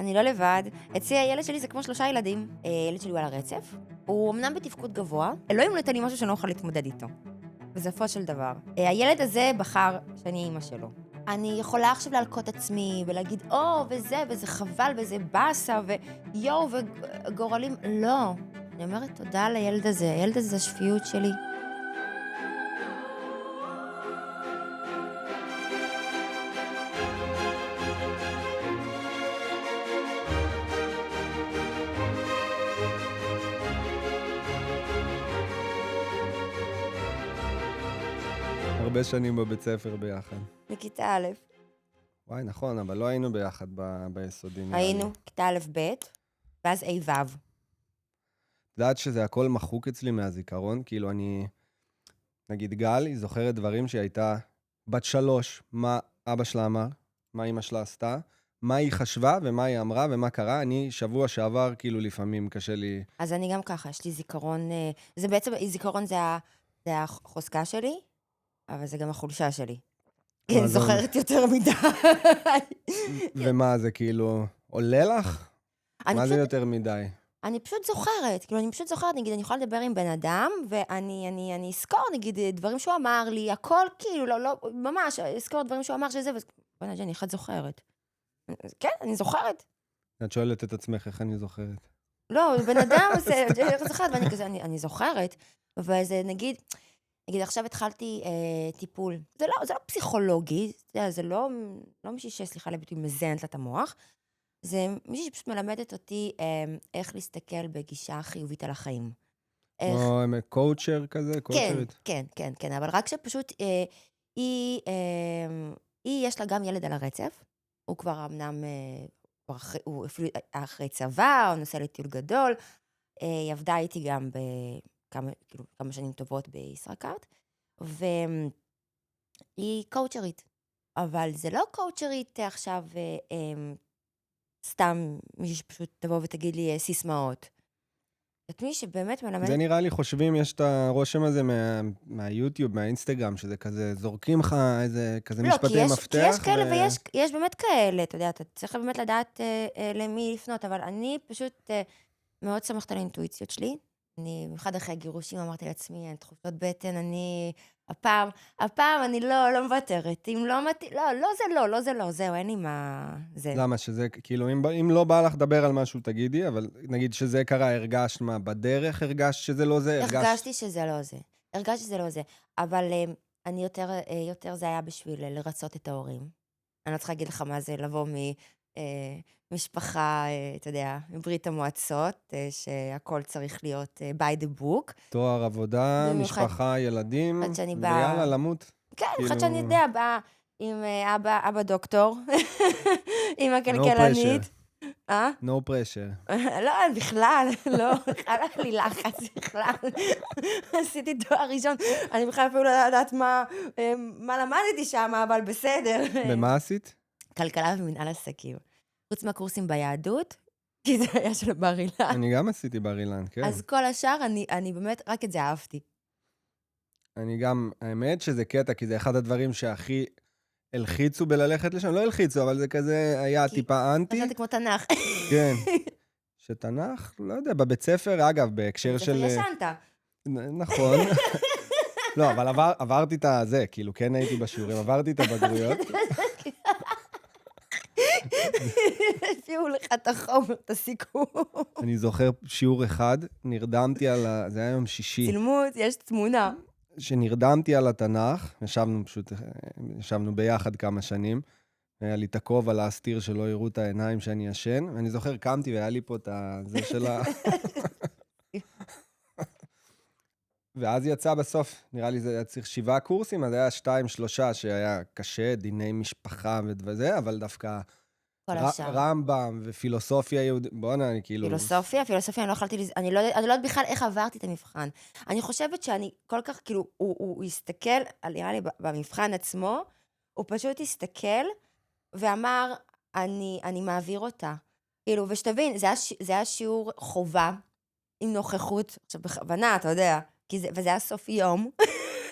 אני לא לבד. אצלי הילד שלי זה כמו 3 ילדים. ילד שלי הוא על הרצף. הוא אמנם בתפקוד גבוה, אלוהים לא נתן לי משהו שאני לא אוכל להתמודד איתו. בסופו של דבר. הילד הזה בחר שאני אימא שלו. אני יכולה עכשיו להלקות עצמי ולהגיד, וזה חבל, וזה באסה, ויואו, וגורלים. לא. אני אומרת תודה לילד הזה. הילד הזה זה השפיות שלי. הרבה שנים בבית ספר ביחד. מכיתה א'. וואי, נכון, אבל לא היינו ביחד ביסודי, נראה לי. היינו, כיתה א' ב', ואז A ו'. יודעת שזה הכל מחוק אצלי מהזיכרון, כאילו נגיד גל, היא זוכרת דברים שהיא הייתה בת 3, מה אבא שלה אמר, מה אמא שלה עשתה, מה היא חשבה ומה היא אמרה ומה קרה. אני שבוע שעבר, כאילו לפעמים קשה לי... אז אני גם ככה, יש לי זיכרון, זה בעצם, זיכרון זה החוזקה שלי, אבל זה גם החולשה שלי. כי אני זוכרת יותר מדי. ומה זה כאילו, עולה לך? מה זה יותר מדי? אני פשוט זוכרת, כאילו אני פשוט זוכרת, נגיד, אני יכולה לדבר עם בן אדם, ואני אזכור, נגיד, דברים שהוא אמר לי, הכל כאילו, לא, ממש, אזכור דברים שהוא אמר שזה, בוא נגיד, אני אחד זוכרת. כן, אני זוכרת. את שואלת את עצמך איך אני זוכרת. לא, בן אדם, איך זוכרת, ואני כזה, אני זוכרת, וזה נגיד, עכשיו התחלתי טיפול. זה לא פסיכולוגי, זה לא מישהי שסליחה לביטוי מזיינת לה את המוח, זה מישהי שפשוט מלמדת אותי איך להסתכל בגישה חיובית על החיים. כמו קואוצ'ר כזה, קואוצ'רית? כן, אבל רק שפשוט היא יש לה גם ילד על הרצף, הוא כבר אמנם, הוא אפילו אחרי צבא, הוא נוסע לטיול גדול, היא עבדה איתי גם כמה שנים טובות בישראכרט, והיא קואוצ'רית, אבל זה לא קואוצ'רית עכשיו סתם מישהי שפשוט תבוא ותגיד לי סיסמאות. את מי שבאמת מלמד... זה נראה לי חושבים, יש את הרושם הזה מהיוטיוב, מהאינסטגרם, שזה כזה, זורקים לך איזה כזה משפטי מפתח. כי יש כאלה ויש באמת כאלה, אתה יודע, אתה צריך באמת לדעת למי לפנות, אבל אני פשוט מאוד שמחת על האינטואיציות שלי. אני, במיוחד אחרי הגירושים, אמרתי לעצמי, אין תחושות בטן, הפעם אני לא מוותרת. אם לא מתאים, זה לא, זהו, אין לי מה... למה? שזה, כאילו, אם לא בא לך לדבר על משהו, תגידי, אבל נגיד שזה קרה, הרגשת מה? בדרך הרגשת שזה לא זה? הרגשתי שזה לא זה. אבל אני יותר זה היה בשביל לרצות את ההורים. אני לא צריכה להגיד לך מה זה לבוא ממשפחה, אתה יודע, מברית המועצות, שהכל צריך להיות by the book. תואר עבודה, משפחה, ילדים, ויאללה, למות. כן, אחת שאני יודע, באה עם אבא דוקטור, עם הכלכלנית. No pressure. לא, בכלל, לא, הלך לי לחץ בכלל. עשיתי תואר ראשון, אני בכלל אפילו לא יודעת מה למדתי שם, אבל בסדר. ומה עשית? כלכלה ומנהל עסקים. חוץ מהקורסים ביהדות, כי זה היה של בר אילן. אני גם עשיתי בר אילן, כן. אז כל השאר, אני באמת, רק את זה אהבתי. אני גם, האמת שזה קטע, כי זה אחד הדברים שהכי הלחיצו בללכת לשם, לא הלחיצו, אבל זה כזה היה טיפה אנטי. חשבתי כמו תנ"ך. כן. שתנ"ך, לא יודע, בבית ספר, אגב, בהקשר של... בבית ספר ישנת. נכון. לא, אבל עברתי את זה, כאילו, כן הייתי בשיעורים, עברתי את הבגרויות. הביאו לך את החומר, את הסיכום. אני זוכר שיעור אחד, נרדמתי על זה היה יום שישי. צילמות, יש תמונה. שנרדמתי על התנ"ך, ישבנו ביחד כמה שנים, היה לי את הכובע להסתיר שלא יראו את העיניים שאני ישן, ואני זוכר, קמתי והיה לי פה את זה שלה. ואז יצא בסוף, נראה לי זה היה צריך 7 קורסים, אז היה 2-3 שהיה קשה, דיני משפחה וזה, אבל דווקא רמב"ם ופילוסופיה יהודית, בוא'נה, אני כאילו... פילוסופיה, אני לא יכולתי, אני לא יודעת בכלל איך עברתי את המבחן. אני חושבת שאני כל כך, כאילו, הוא הסתכל, נראה לי במבחן עצמו, הוא פשוט הסתכל ואמר, אני מעביר אותה. כאילו, ושתבין, זה היה שיעור חובה, עם נוכחות, עכשיו בכוונה, אתה יודע, וזה היה סוף יום,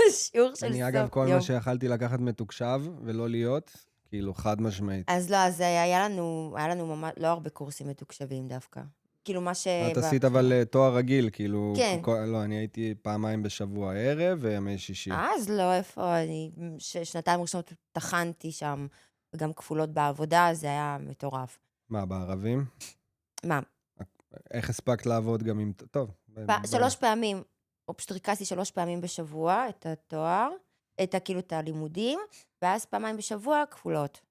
שיעור של סוף יום. אני אגב, כל מה שיכלתי לקחת מתוקשב ולא להיות, כאילו, חד משמעית. אז לא, אז היה לנו ממש, לא הרבה קורסים מתוקשבים דווקא. כאילו מה את עשית אבל תואר רגיל, כאילו, כן. לא, אני הייתי פעמיים בשבוע ערב וימי שישי. אז לא, איפה, אני שנתיים ראשונות טחנתי שם, וגם כפולות בעבודה, זה היה מטורף. מה, בערבים? מה? איך הספקת לעבוד גם עם... טוב. 3 פעמים, או פשוט ריכזתי 3 פעמים בשבוע את התואר, כאילו את הלימודים, ואז פעמיים בשבוע כפולות.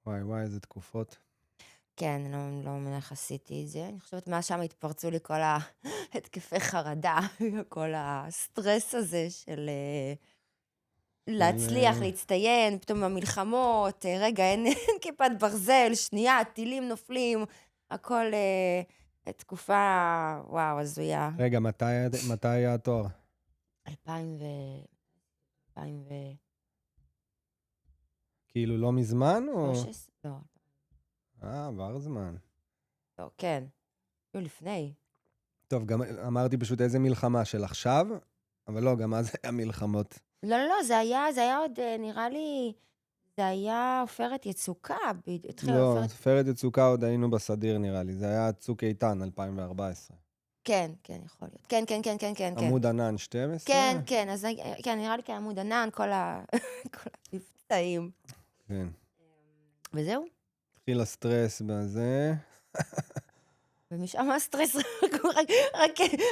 וואי, איזה תקופות. כן, לא מבין איך עשיתי את זה. אני חושבת מה שם התפרצו לי כל ההתקפי חרדה, כל הסטרס הזה של להצליח, להצטיין, פתאום המלחמות, רגע, אין כיפת ברזל, שנייה, טילים נופלים, הכל תקופה, וואו, הזויה. רגע, מתי היה התואר? 2000 כאילו לא מזמן או... 13? לא, עבר זמן. לא, כן. היו לפני. טוב, גם אמרתי פשוט איזה מלחמה של עכשיו, אבל לא, גם אז היה מלחמות. לא, זה היה עוד, נראה לי, זה היה עופרת יצוקה, התחילה לא, עופרת... עופרת יצוקה עוד היינו בסדיר נראה לי, זה היה צוק איתן 2014. כן, יכול להיות. כן. עמוד ענן 12? כן, אז כן, נראה לי כעמוד ענן, כל המבצעים. כן. וזהו. התחיל הסטרס בזה. ומשם הסטרס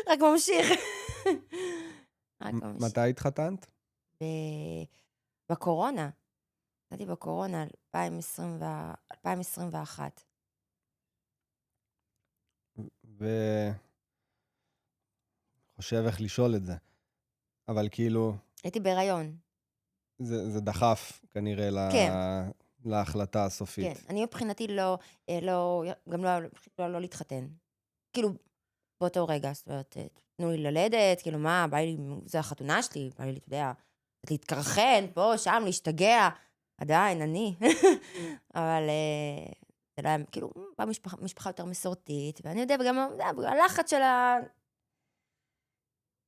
רק ממשיך. מתי התחתנת? בקורונה. נתתי בקורונה, 2021. חושב איך לשאול את זה. אבל כאילו... הייתי בהיריון. זה דחף כנראה כן. להחלטה הסופית. כן, אני מבחינתי גם לא להתחתן. כאילו, באותו רגע, זאת אומרת, תנו לי ללדת, כאילו מה, בא לי, זה החתונה שלי, בא לי, אתה יודע, להתקרחן, פה, שם, להשתגע, עדיין, אני. אבל זה לא היה, כאילו, משפחה יותר מסורתית, ואני יודע, וגם הלחץ של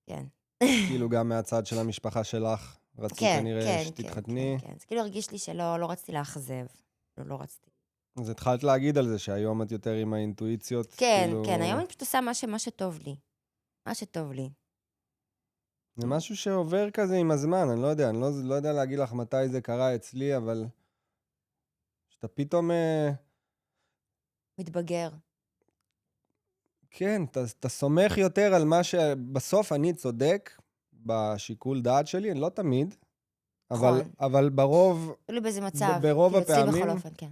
כן. כאילו גם מהצד של המשפחה שלך, רצו כנראה שתתחתני. כן. זה כאילו הרגיש לי שלא רציתי לאכזב. לא רציתי. אז התחלת להגיד על זה שהיום את יותר עם האינטואיציות. כן, היום אני פשוט עושה מה שטוב לי. מה שטוב לי. זה משהו שעובר כזה עם הזמן, אני לא יודע להגיד לך מתי זה קרה אצלי, אבל שאתה פתאום... מתבגר. כן, אתה סומך יותר על מה שבסוף אני צודק בשיקול דעת שלי, לא תמיד, אבל ברוב... תלוי באיזה מצב. ברוב הפעמים... אצלי בכל אופן, כן.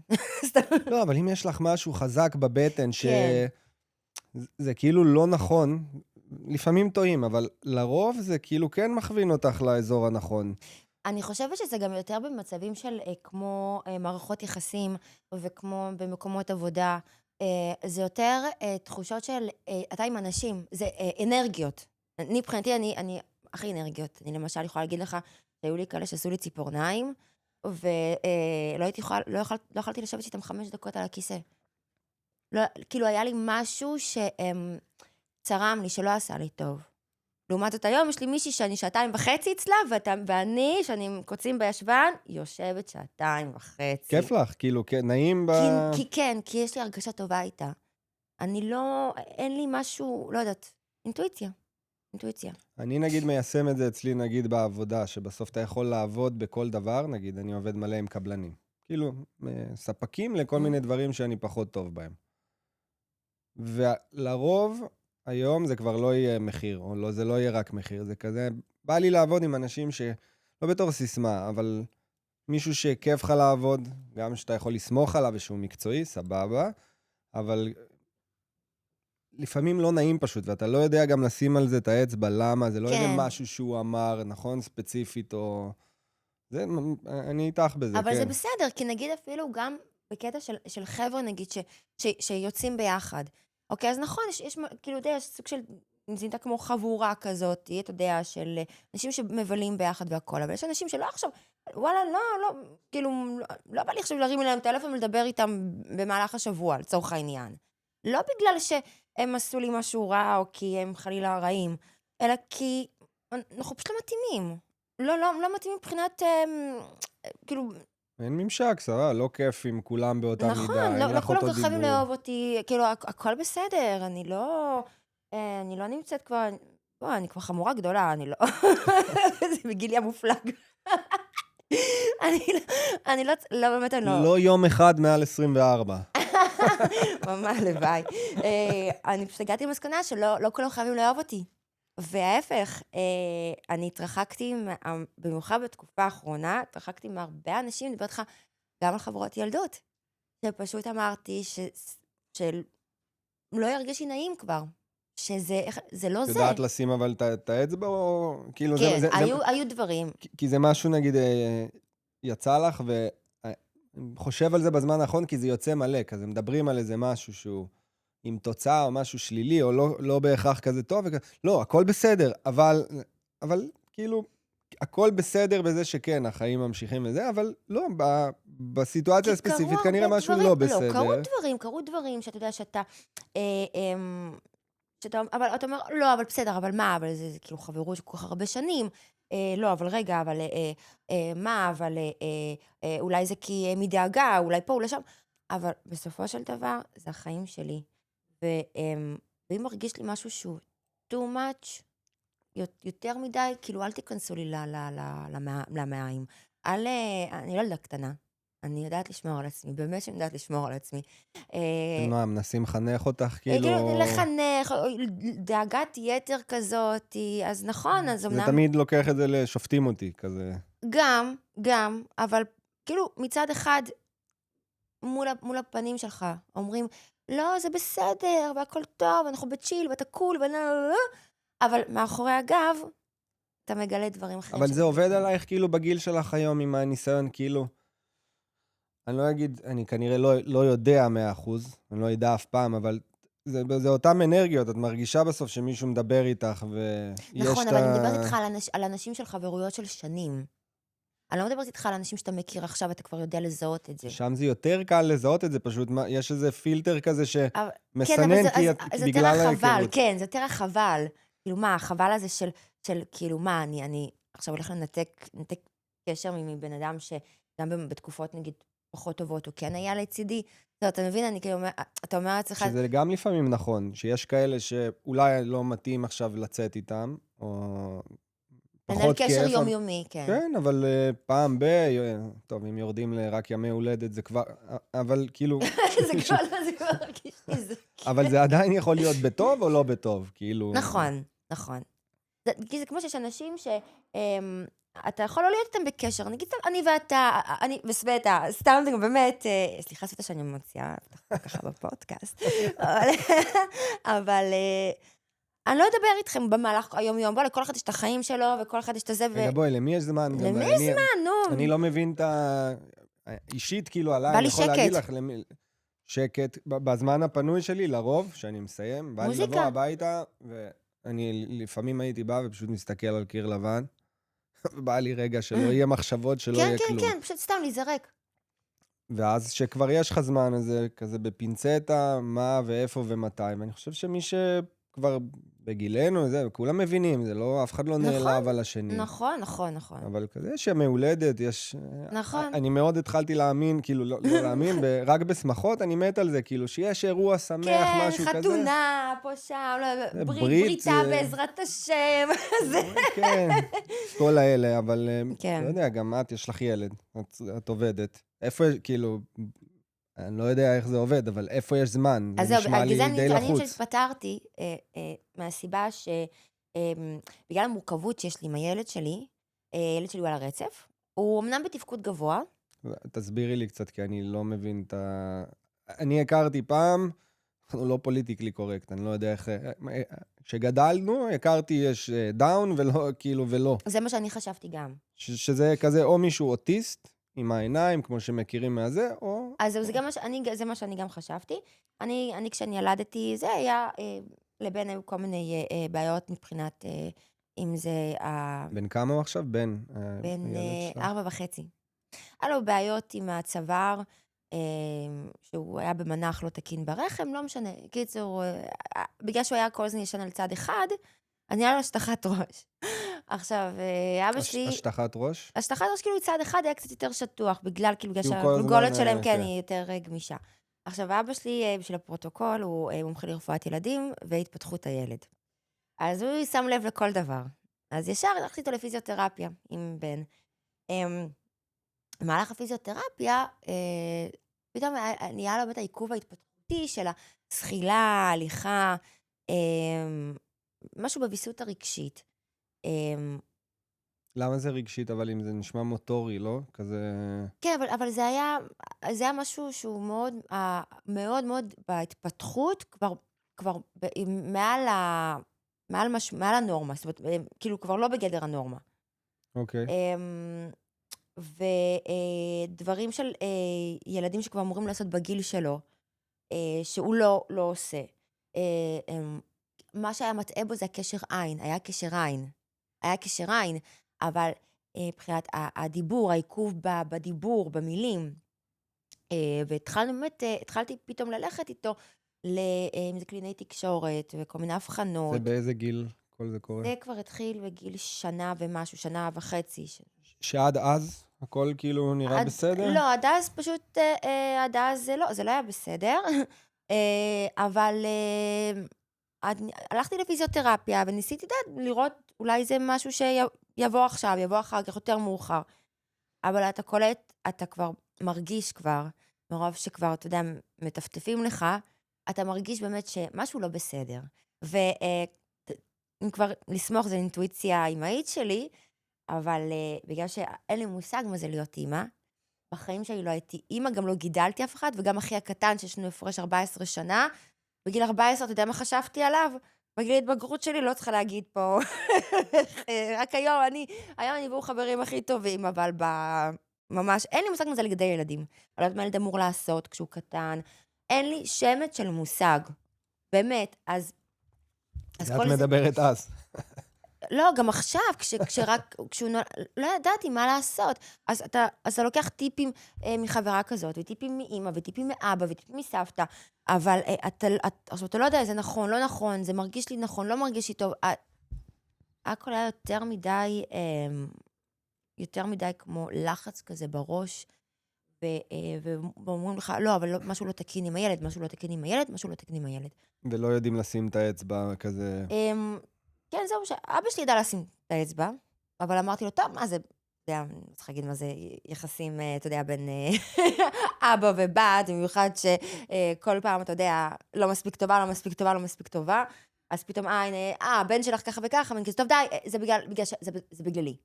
לא, אבל אם יש לך משהו חזק בבטן שזה כאילו לא נכון, לפעמים טועים, אבל לרוב זה כאילו כן מכווין אותך לאזור הנכון. אני חושבת שזה גם יותר במצבים של כמו מערכות יחסים, וכמו במקומות עבודה, זה יותר תחושות של, אתה עם אנשים, זה אנרגיות. אני מבחינתי, אני הכי אנרגיות. אני למשל יכולה להגיד לך, שהיו לי כאלה שעשו לי ציפורניים, לא יכולתי לשבת איתם 5 דקות על הכיסא. לא, כאילו היה לי משהו שצרם לי, שלא עשה לי טוב. לעומת זאת היום יש לי מישהי שאני 2.5 אצלה, ואני, שאני קוצים בישבן, יושבת 2.5. כיף לך, כאילו, נעים כי יש לי הרגשה טובה איתה. אין לי משהו, לא יודעת, אינטואיציה. אני נגיד מיישם את זה אצלי נגיד בעבודה, שבסוף אתה יכול לעבוד בכל דבר, נגיד אני עובד מלא עם קבלנים. כאילו, ספקים לכל מיני דברים שאני פחות טוב בהם. ולרוב, היום זה כבר לא יהיה מחיר, או לא, זה לא יהיה רק מחיר, זה כזה, בא לי לעבוד עם אנשים שלא בתור סיסמה, אבל מישהו שכיף לך לעבוד, גם שאתה יכול לסמוך עליו ושהוא מקצועי, סבבה, אבל לפעמים לא נעים פשוט, ואתה לא יודע גם לשים על זה את האצבע, למה, זה לא איזה משהו שהוא אמר, נכון, ספציפית, או... זה, אני איתך בזה, כן. אבל זה בסדר, כי נגיד אפילו גם בקטע של חבר'ה, נגיד, שיוצאים ביחד. אוקיי, אז נכון, יש כאילו, אתה יודע, יש סוג של, זה נהייתה כמו חבורה כזאת, אתה יודע, של אנשים שמבלים ביחד והכל, אבל יש אנשים שלא עכשיו, וואלה, לא, כאילו, לא בא לי עכשיו להרים אליהם טלפון ולדבר איתם במהלך השבוע, לצורך העניין. לא בגלל שהם עשו לי משהו רע, או כי הם חלילה רעים, אלא כי אנחנו פשוט לא מתאימים. לא מתאים מבחינת, כאילו, אין ממשק, סבבה, לא כיף עם כולם באותה מידה, נכון, אין לא לך כולם אותו חייבים דיבור. לאהוב אותי, כאילו, הכל בסדר, אני לא נמצאת כבר, בוא, אני כבר חמורה גדולה, אני לא, זה בגילי המופלג. אני לא, באמת, אני לא, לא יום אחד מעל 24. ממש לבד. אני פשוט הגעתי למסקנה שלא כולם חייבים לאהוב אותי. וההפך, אני התרחקתי, במיוחד בתקופה האחרונה, התרחקתי מהרבה אנשים, אני מדברת לך גם על חברות ילדות, שפשוט אמרתי שלא ירגיש לי נעים כבר, זה לא את זה. יודעת לשים אבל את האצבע או... כאילו כן, היו דברים. כי זה משהו, נגיד, יצא לך, ואני חושב על זה בזמן האחרון, כי זה יוצא מלא, כזה מדברים על איזה משהו שהוא עם תוצאה או משהו שלילי, או לא בהכרח כזה טוב, לא, הכל בסדר, אבל כאילו, הכל בסדר בזה שכן, החיים ממשיכים וזה, אבל לא, בסיטואציה כי קרו הספציפית, כנראה הרבה משהו דברים, לא לא, בסדר. קרו דברים שאתה יודע אה, אמ, אבל אתה אומר, לא, אבל בסדר, אבל מה, אבל זה כאילו חברות של כל כך הרבה שנים. לא, אבל רגע, אבל מה, אבל אולי זה כי מדאגה, אולי פה, אולי שם. אבל בסופו של דבר, זה החיים שלי. ואם מרגיש לי משהו שהוא too much, יותר מדי, כאילו, אל תיכנסו לי למעיים. אני לא ילדה קטנה. אני יודעת לשמור על עצמי, באמת שאני יודעת לשמור על עצמי. מה, מנסים לחנך אותך, כאילו, כאילו... לחנך, או דאגת יתר כזאת, אז נכון, אז זה אמנם תמיד לוקח את זה לשופטים אותי, כזה. גם, אבל כאילו מצד אחד, מול הפנים שלך, אומרים, לא, זה בסדר, והכל טוב, אנחנו בצ'יל, ואתה קול, אבל מאחורי הגב, אתה מגלה דברים אחרים. אבל זה עובד עלייך כאילו בגיל שלך היום עם הניסיון, כאילו... אני לא אגיד, אני כנראה לא יודע 100%, אני לא יודע אף פעם, אבל זה אותם אנרגיות, את מרגישה בסוף שמישהו מדבר איתך, ויש נכון, את אבל אני מדברת ה... איתך על אנשים של חברויות של שנים. אני לא מדברת איתך על אנשים שאתה מכיר עכשיו, אתה כבר יודע לזהות את זה. שם זה יותר קל לזהות את זה, פשוט יש איזה פילטר כזה כן, אבל שמסנן, כי זה יותר בגלל החבל, ההיכרות. כן, זה יותר החבל. כאילו מה, החבל הזה של כאילו מה, אני עכשיו הולך לנתק קשר מבן אדם שגם בתקופות נגיד פחות טובות, הוא כן היה לצידי. אתה מבין, אני כאילו, אתה אומר לעצמך, שזה גם לפעמים נכון, שיש כאלה שאולי לא מתאים עכשיו לצאת איתם, או לנהל פחות קשר כיף. יומיומי, כן. כן, אבל פעם טוב, אם יורדים רק ימי הולדת, זה כבר... אבל כאילו... זה כבר מרגיש לי זה. אבל זה עדיין יכול להיות בטוב או לא בטוב, כאילו... נכון. כי זה כמו שיש אנשים אתה יכול לא להיות איתם בקשר, נגיד אני ואתה, אני וסבטה, סתם זה גם באמת, סליחה סבטה שאני מוציאה ככה בפודקאסט, אבל אני לא אדבר איתכם במהלך היום-יום, בוא, לכל אחד יש את החיים שלו, וכל אחד יש את זה, רגע, בואי, למי יש זמן? למי יש זמן, נו? אני לא מבין את ה... אישית, כאילו, עליי, בא אני לי יכול להגיד שקט. לך, שקט, בזמן הפנוי שלי, לרוב, שאני מסיים, בא לי לבוא מוזיקה. הביתה, ואני לפעמים הייתי בא ופשוט מסתכל על קיר לבן, ובא לי רגע שלא יהיה מחשבות, שלא יהיה כלום. כן, פשוט סתם להיזרק. ואז שכבר יש לך זמן, אז זה כזה בפינצטה, מה ואיפה ומתי, ואני חושב שמי שכבר בגילנו, זה, כולם מבינים, זה לא, אף אחד לא נעלב על השני. נכון. אבל כזה יש ימי הולדת, נכון. אני מאוד התחלתי להאמין, כאילו, לא להאמין, רק בשמחות אני מת על זה, כאילו, שיש אירוע שמח, כן, משהו כזה. חתונה, פה שם, בריתה בעזרת השם. כן, כל האלה, אבל, כן. לא יודע, גם את, יש לך ילד, את עובדת. איפה, כאילו, אני לא יודע איך זה עובד, אבל איפה יש זמן? אז זה זהו, נשמע לי די אני לחוץ. שהתפטרתי מהסיבה בגלל המורכבות שיש לי עם הילד שלי, ילד שלי הוא על הרצף, הוא אמנם בתפקוד גבוה. תסבירי לי קצת, כי אני לא מבין את ה... אני הכרתי פעם, הוא לא פוליטיקלי קורקט, אני לא יודע איך... כשגדלנו, הכרתי יש דאון ולא, כאילו, ולא. זה מה שאני חשבתי גם. שזה כזה או מישהו אוטיסט, עם העיניים, כמו שמכירים מהזה, או... אז זה מה שאני גם חשבתי. אני כשאני ילדתי, זה היה, לבין היו כל מיני בעיות מבחינת, אם זה... בן כמה הוא עכשיו? בן 4.5. היה לו בעיות עם הצוואר, שהוא היה במנח לא תקין ברחם, לא משנה. קיצור, בגלל שהוא היה כל הזמן ישן על צד אחד, אני היה לו השטחת ראש. עכשיו, אבא שלי, השטחת ראש? השטחת ראש כאילו צד אחד היה קצת יותר שטוח, בגלל כאילו כי הוא כל שהגולגולת הזמן, שלהם כן כן. היא יותר גמישה. עכשיו, אבא שלי, בשביל הפרוטוקול, הוא מומחה לרפואת ילדים והתפתחות הילד. אז הוא שם לב לכל דבר. אז ישר הלכתי איתו לפיזיותרפיה עם בן. אמ, במהלך הפיזיותרפיה, פתאום נהיה לו באמת העיכוב ההתפתחותי של הזחילה, ההליכה, משהו בוויסות הרגשית. למה זה רגשית, אבל אם זה נשמע מוטורי, לא? כזה... כן, אבל זה היה משהו שהוא מאוד, מאוד מאוד בהתפתחות, כבר מעל הנורמה, זאת אומרת, כאילו כבר לא בגדר הנורמה. אוקיי. ודברים של ילדים שכבר אמורים לעשות בגיל שלו, שהוא לא עושה. מה שהיה מטעה בו זה הקשר עין, היה קשר עין, אבל מבחינת הדיבור, העיכוב בדיבור, במילים, התחלתי פתאום ללכת איתו לקלינאי תקשורת וכל מיני זה הבחנות. באיזה גיל כל זה קורה? זה כבר התחיל בגיל שנה ומשהו, שנה וחצי. שעד אז הכל כאילו נראה בסדר? לא, עד אז פשוט, עד אז זה לא היה בסדר, אבל הלכתי לפיזיותרפיה וניסיתי לראות אולי זה משהו שיבוא עכשיו, יבוא אחר כך יותר מאוחר. אבל אתה קולט, אתה כבר מרגיש כבר, מרוב שכבר, אתה יודע, מטפטפים לך, אתה מרגיש באמת שמשהו לא בסדר. ואם כבר לסמוך זה אינטואיציה האמהית שלי, אבל בגלל שאין לי מושג מה זה להיות אימא, בחיים שלי לא הייתי אימא, גם לא גידלתי אף אחד, וגם אחי הקטן שיש לנו הפרש 14 שנה, בגיל 14, אתה יודע מה חשבתי עליו? בגיל ההתבגרות שלי לא צריכה להגיד פה, רק היום אני והוא חברים הכי טובים, אבל ממש, אין לי מושג מה זה לגדל ילדים. אני לא יודעת מה ילד אמור לעשות כשהוא קטן, אין לי שמץ של מושג, באמת, אז את כל זה... מדברת אז. לא, גם עכשיו, לא ידעתי מה לעשות. אז אתה לוקח טיפים מחברה כזאת, וטיפים מאמא, וטיפים מאבא, וטיפים מסבתא, אבל אתה לא יודע, זה נכון, לא נכון, זה מרגיש לי נכון, לא מרגיש לי טוב. הכל היה יותר מדי כמו לחץ כזה בראש, ואומרים לך, לא, אבל משהו לא תקין עם הילד, משהו לא תקין עם הילד, משהו לא תקין עם הילד. ולא יודעים לשים את האצבע כזה... כן, זהו, אבא שלי ידע לשים את האצבע, אבל אמרתי לו, טוב, מה זה, אתה יודע, אני צריך להגיד מה זה יחסים, אתה יודע, בין אבא ובת, במיוחד שכל פעם, אתה יודע, לא מספיק טובה, לא מספיק טובה, לא מספיק טובה, אז פתאום, הנה, הבן שלך ככה וככה, ואני כזה, טוב, די, זה בגללי.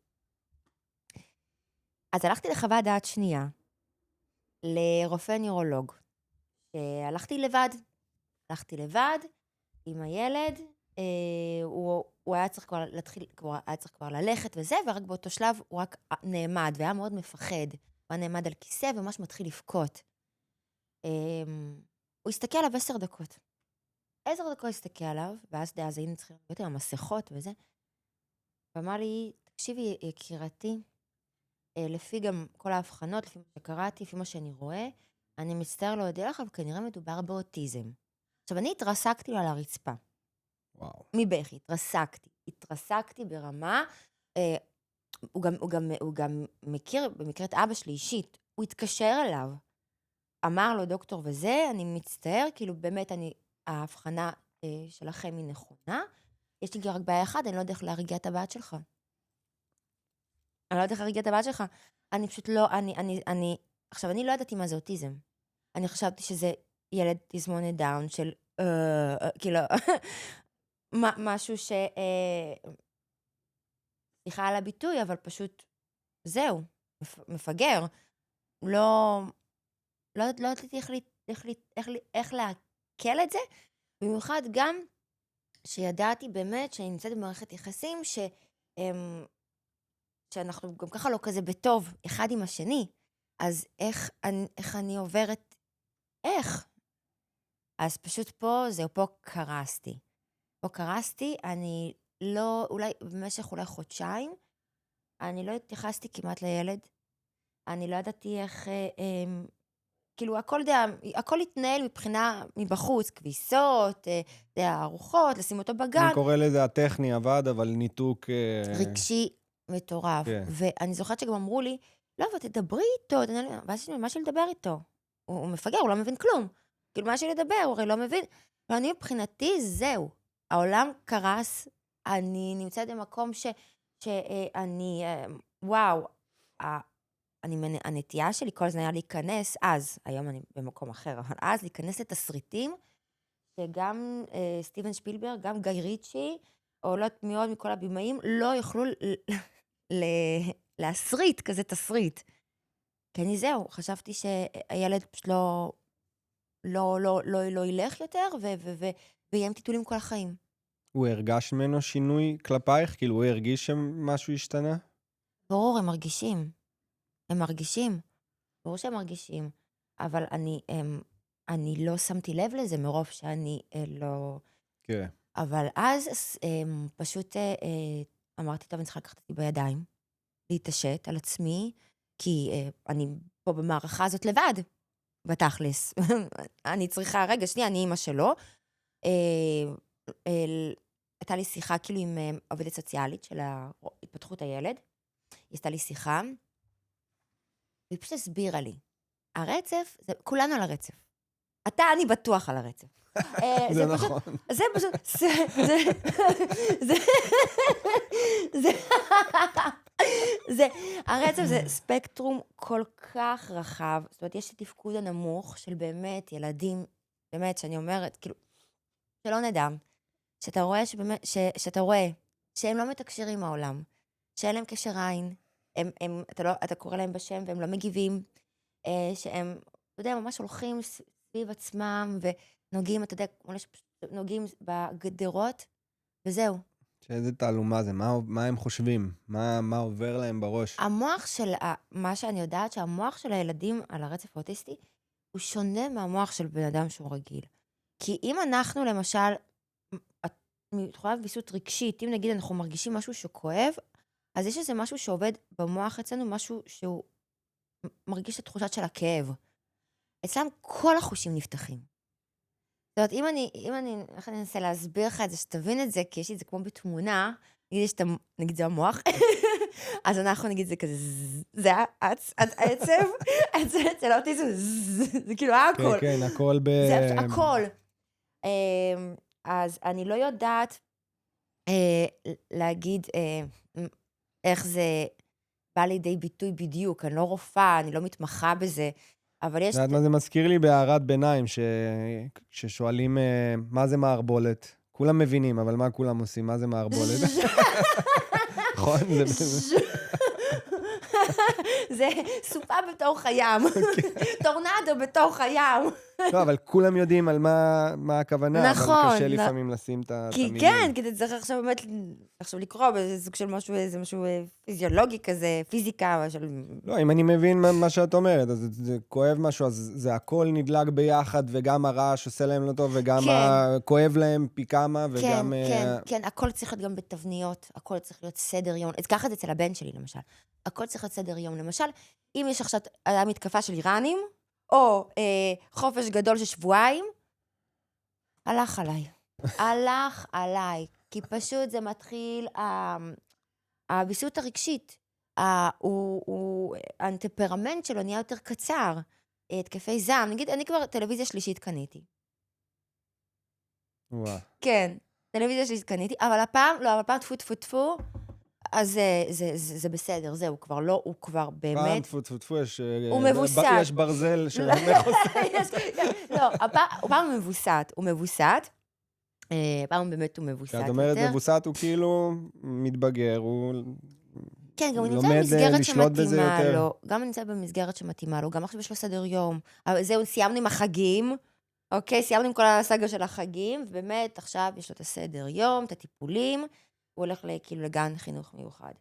אז הלכתי לחוות דעת שנייה, לרופא נירולוג, שהלכתי לבד, עם הילד, הוא היה צריך כבר ללכת וזה, ורק באותו שלב הוא רק נעמד, והיה מאוד מפחד. הוא היה נעמד על כיסא וממש מתחיל לבכות. הוא הסתכל עליו 10 דקות. 10 דקות הסתכל עליו, ואז היינו צריכים להיות עם המסכות וזה. ואמר לי, תקשיבי יקירתי, לפי גם כל ההבחנות, לפי מה שקראתי, לפי מה שאני רואה, אני מצטער להודיע לך, אבל כנראה מדובר באוטיזם. עכשיו, אני התרסקתי לו על הרצפה. וואו. מבכי, התרסקתי ברמה, הוא גם מכיר במקרה את אבא שלי אישית, הוא התקשר אליו, אמר לו דוקטור וזה, אני מצטער, כאילו באמת ההבחנה שלכם היא נכונה, יש לי רק בעיה אחת, אני לא יודע איך להרגיע את הבת שלך. אני פשוט לא, עכשיו אני לא ידעתי מה זה אוטיזם, אני חשבתי שזה ילד תסמונת דאון של, כאילו, משהו סליחה על הביטוי, אבל פשוט, זהו, מפגר. לא ידעתי איך לעכל את זה, במיוחד גם שידעתי באמת שאני נמצאת במערכת יחסים, שאנחנו גם ככה לא כזה בטוב אחד עם השני, אז איך אני עוברת, איך? אז פשוט פה קרסתי, אני לא, במשך חודשיים, אני לא התייחסתי כמעט לילד, אני לא ידעתי איך כאילו, הכל התנהל מבחינה מבחוץ, כביסות, ארוחות, לשים אותו בגן. אני קורא לזה הטכני עבד, אבל ניתוק... רגשי מטורף. כן. ואני זוכרת שגם אמרו לי, לא, אבל תדברי איתו, ואז מה יש לי לדבר איתו? הוא מפגר, הוא לא מבין כלום. כאילו, מה יש לי לדבר? הוא הרי לא מבין. ואני מבחינתי, זהו. העולם קרס, אני נמצאת במקום שאני, וואו, הנטייה שלי כל הזמן היה להיכנס, אז, היום אני במקום אחר, אבל אז להיכנס לתסריטים, שגם סטיבן שפילברג, גם גיא ריצ'י, עולות מאוד מכל הבימאים, לא יוכלו להסריט כזה תסריט. כי אני זהו, חשבתי שהילד פשוט לא ילך יותר, ויהיה עם טיטולים כל החיים. הוא הרגש ממנו שינוי כלפייך? כאילו, הוא הרגיש שמשהו השתנה? ברור, הם מרגישים. ברור שהם מרגישים. אבל אני לא שמתי לב לזה מרוב שאני לא... כן. אבל אז פשוט אמרתי, טוב, אני צריכה לקחת אותי בידיים, להתעשת על עצמי, כי אני פה במערכה הזאת לבד, בתכלס. אני צריכה, רגע, שנייה, אני אמא שלו. הייתה לי שיחה כאילו עם עובדת סוציאלית של התפתחות הילד. היא עשתה לי שיחה, והיא פשוט הסבירה לי. הרצף, כולנו על הרצף. אני בטוח על הרצף. זה נכון. זה פשוט, הרצף זה ספקטרום כל כך רחב, זאת אומרת, יש את התפקוד הנמוך של באמת ילדים, באמת, שאני אומרת, כאילו, שלא נדע, שאתה רואה שהם לא מתקשרים עם העולם, שאין להם קשר עין, אתה קורא להם בשם והם לא מגיבים, שהם, אתה יודע, ממש הולכים סביב עצמם ונוגעים, אתה יודע, נוגעים בגדרות, וזהו. שאיזה תעלומה זה, מה הם חושבים? מה עובר להם בראש? המוח של, מה שאני יודעת, שהמוח של הילדים על הרצף האוטיסטי, הוא שונה מהמוח של בן אדם שהוא רגיל. כי אם אנחנו, למשל, יכולה ויסות רגשית, אם נגיד אנחנו מרגישים משהו שכואב, אז יש איזה משהו שעובד במוח אצלנו, משהו שהוא מרגיש את התחושת של הכאב. אצלם כל החושים נפתחים. זאת אומרת, אם אני אנסה להסביר לך את זה, שתבין את זה, כי יש לי את זה כמו בתמונה, נגיד זה המוח, אז אנחנו נגיד זה כזה, זה העצב, אצל האוטיזם, זה כאילו הכל. כן, הכל זה הכל. אז אני לא יודעת להגיד איך זה בא לידי ביטוי בדיוק, אני לא רופאה, אני לא מתמחה בזה, אבל יש... יודעת מה זה מזכיר לי בהערת ביניים, ששואלים מה זה מערבולת. כולם מבינים, אבל מה כולם עושים? מה זה מערבולת? נכון? זה סופה בתוך הים. טורנדו בתוך הים. לא, אבל כולם יודעים על מה הכוונה, אבל קשה לפעמים לשים את המילים. כן, כי אתה צריך עכשיו באמת, עכשיו לקרוא באיזה סוג של משהו, איזה משהו פיזיולוגי כזה, פיזיקה, של... לא, אם אני מבין מה שאת אומרת, אז זה כואב משהו, אז זה הכל נדלק ביחד, וגם הרעש עושה להם לא טוב, וגם כואב להם פי כמה, וגם... כן, הכל צריך להיות גם בתבניות, הכל צריך להיות סדר יום. אז ככה זה אצל הבן שלי, למשל. הכל צריך להיות סדר יום. למשל, אם יש עכשיו מתקפה של איראנים, או חופש גדול של שבועיים, הלך עליי. כי פשוט זה מתחיל, הביסות הרגשית, הטמפרמנט שלו נהיה יותר קצר, התקפי זעם. נגיד, אני כבר טלוויזיה שלישית קניתי. וואו. כן, טלוויזיה שלישית קניתי, אבל הפעם טפו, אז זה בסדר, זהו, כבר לא, הוא כבר באמת... פעם טפו, יש ברזל מחוסר. לא, הפעם הוא מבוסת, פעם באמת הוא מבוסת יותר. את אומרת מבוסת, הוא כאילו מתבגר, הוא... כן, גם הוא נמצא במסגרת שמתאימה לו, גם הוא נמצא במסגרת שמתאימה לו, גם עכשיו יש לו סדר יום, זהו, סיימנו עם החגים, אוקיי, סיימנו עם כל הסגה של החגים, ובאמת עכשיו יש לו את הסדר יום, את הטיפולים, הוא הולך כאילו לגן חינוך מיוחד.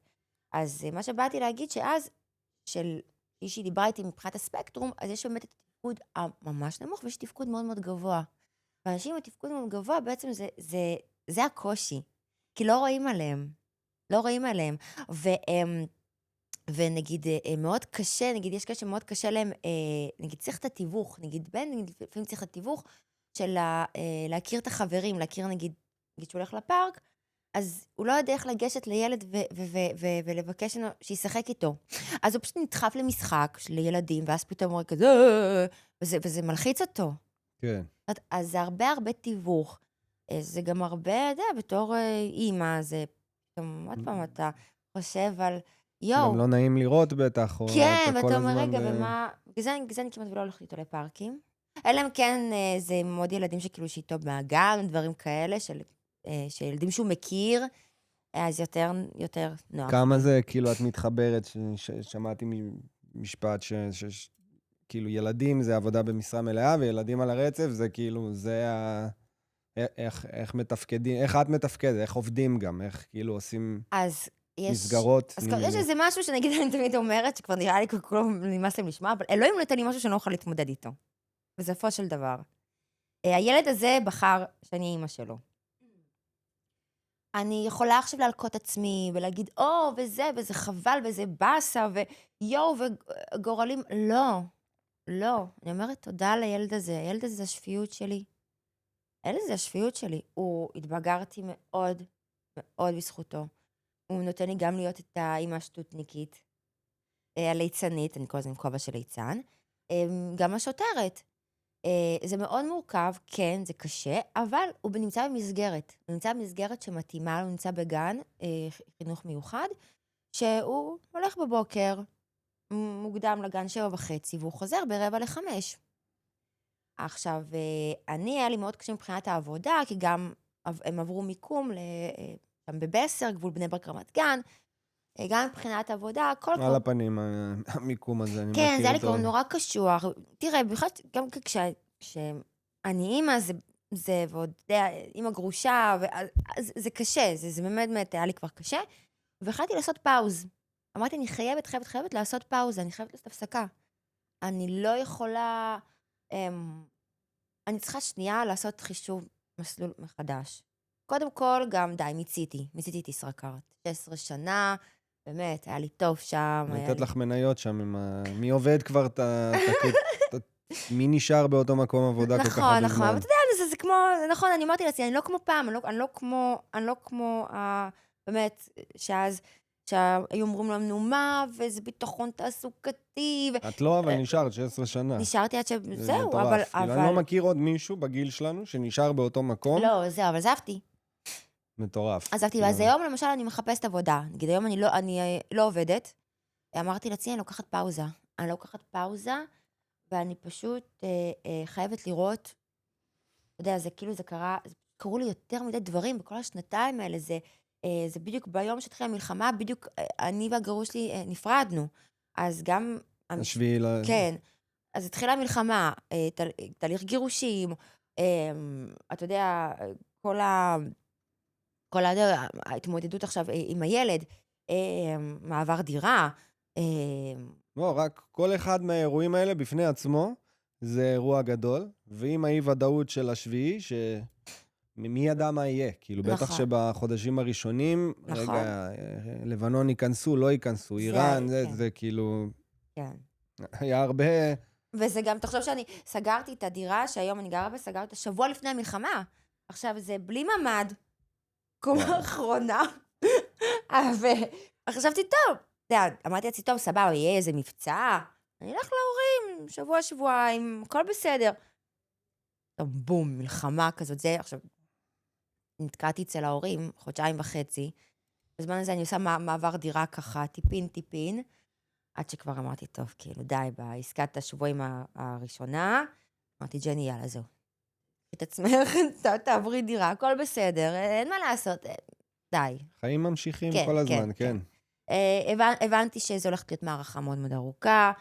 אז מה שבאתי להגיד שאז, של שהיא דיברה איתי מבחינת הספקטרום, אז יש באמת את התפקוד הממש נמוך, ויש תפקוד מאוד מאוד גבוה. ואנשים עם תפקוד מאוד גבוה, בעצם זה הקושי, כי לא רואים עליהם. ונגיד, מאוד קשה, נגיד, יש כאלה שמאוד קשה להם, נגיד, צריך את התיווך, נגיד, נגיד, לפעמים צריך את התיווך של להכיר את החברים, להכיר, נגיד, שהוא הולך לפארק, אז הוא לא יודע איך לגשת לילד ולבקש ממנו שישחק איתו. אז הוא פשוט נדחף למשחק של ילדים, ואז פתאום הוא רואה כזה, וזה מלחיץ אותו. כן. אז זה הרבה תיווך. זה גם הרבה, אתה יודע, בתור אימא, זה גם, עוד פעם, אתה חושב על, גם לא נעים לראות בטח, או כן, אתה כל ואתה אומר, הזמן... רגע, ומה... בגלל זה אני כמעט ולא הולכת איתו לפארקים. אלא אם כן, זה מאוד ילדים שכאילו שאיתו מהגן, דברים כאלה, שילדים שהוא מכיר, אז יותר נוח. כמה זה, כאילו, את מתחברת, שמעתי משפט כאילו, ילדים זה עבודה במשרה מלאה, וילדים על הרצף זה כאילו, זה איך מתפקדים, איך את מתפקדת, איך עובדים גם, איך כאילו עושים אז מסגרות. אז יש איזה משהו שנגיד אני תמיד אומרת, שכבר נראה לי כולם נמאס להם לשמוע, אבל אלוהים נתן לי משהו שאני לא יכולה להתמודד איתו. בסופו של דבר. הילד הזה בחר שאני אימא שלו. אני יכולה עכשיו להלקות עצמי, ולהגיד, וזה חבל, וזה בסה, ויואו, וגורלים. לא. אני אומרת, תודה לילד הזה. הילד הזה זה השפיות שלי. הילד הזה זה השפיות שלי. התבגרתי מאוד, מאוד בזכותו. הוא נותן לי גם להיות את האמא השטותניקית, הליצנית, אני קורא לזה עם כובע של ליצן, גם השוטרת. זה מאוד מורכב, כן, זה קשה, אבל הוא נמצא במסגרת. הוא נמצא במסגרת שמתאימה, הוא נמצא בגן, חינוך מיוחד, שהוא הולך בבוקר, מוקדם לגן 7:30, והוא חוזר ב16:45. עכשיו, היה לי מאוד קשה מבחינת העבודה, כי גם הם עברו מיקום שם בבסר, גבול בני ברק רמת גן, גם מבחינת עבודה, על הפנים, המיקום הזה, אני מכיר אותו. כן, זה היה לי כבר נורא קשוח. תראה, בכלל, גם כשאני אימא, זה ועוד, אימא גרושה, זה קשה, זה באמת היה לי כבר קשה, והחלטתי לעשות פאוז. אמרתי, אני חייבת לעשות פאוז, אני חייבת לעשות הפסקה. אני לא יכולה, אני צריכה שנייה לעשות חישוב מסלול מחדש. קודם כל, גם די, מיציתי את ישראכרט. 16 שנה, באמת, היה לי טוב שם. נתת לך מניות שם, מי עובד כבר מי נשאר באותו מקום עבודה כל כך הרבה זמן. נכון, אבל אתה יודע, זה כמו, נכון, אני אמרתי לעצמי, אני לא כמו פעם, אני לא כמו, באמת, שהיו אומרים לנו מה, וזה ביטחון תעסוקתי. את לא, אבל נשארת 16 שנה. נשארתי עד זהו, אבל... אני לא מכיר עוד מישהו בגיל שלנו שנשאר באותו מקום. לא, זהו, אבל עזבתי. מטורף. עזבתי, ואז היום למשל אני מחפשת עבודה. נגיד, היום אני לא עובדת. אמרתי לעצמי, אני לוקחת פאוזה, ואני פשוט חייבת לראות, אתה יודע, זה כאילו קרו לי יותר מדי דברים בכל השנתיים האלה, זה בדיוק ביום שהתחילה המלחמה, בדיוק אני והגרוש שלי נפרדנו. אז גם... כן. אז התחילה המלחמה, תהליך גירושים, אתה יודע, כל ההתמודדות עכשיו עם הילד, מעבר דירה. לא, רק כל אחד מהאירועים האלה בפני עצמו, זה אירוע גדול, ועם האי-ודאות של השביעי, מי ידע מה יהיה? כאילו, בטח שבחודשים הראשונים, רגע, לבנון ייכנסו, לא ייכנסו, איראן, זה כאילו... כן. היה הרבה... וזה גם, תחשוב שאני סגרתי את הדירה, שהיום אני גרה וסגרתי את השבוע לפני המלחמה. עכשיו, זה בלי ממד, קומה אחרונה. וחשבתי, טוב, אמרתי לעצמי, טוב, סבבה, יהיה איזה מבצע, אני אלך להורים, שבועיים, הכל בסדר. טוב, בום, מלחמה כזאת, זה עכשיו, נתקעתי אצל ההורים, 1.5 חודשים. בזמן הזה אני עושה מעבר דירה ככה, טיפין, עד שכבר אמרתי, טוב, כאילו, די, בעסקת השבועים הראשונה, אמרתי, ג'ני, יאללה, זהו. את עצמך, תעברי דירה, הכל בסדר, אין מה לעשות, די. חיים ממשיכים כל הזמן, כן. הבנתי שזו הולכת להיות מערכה מאוד מאוד ארוכה,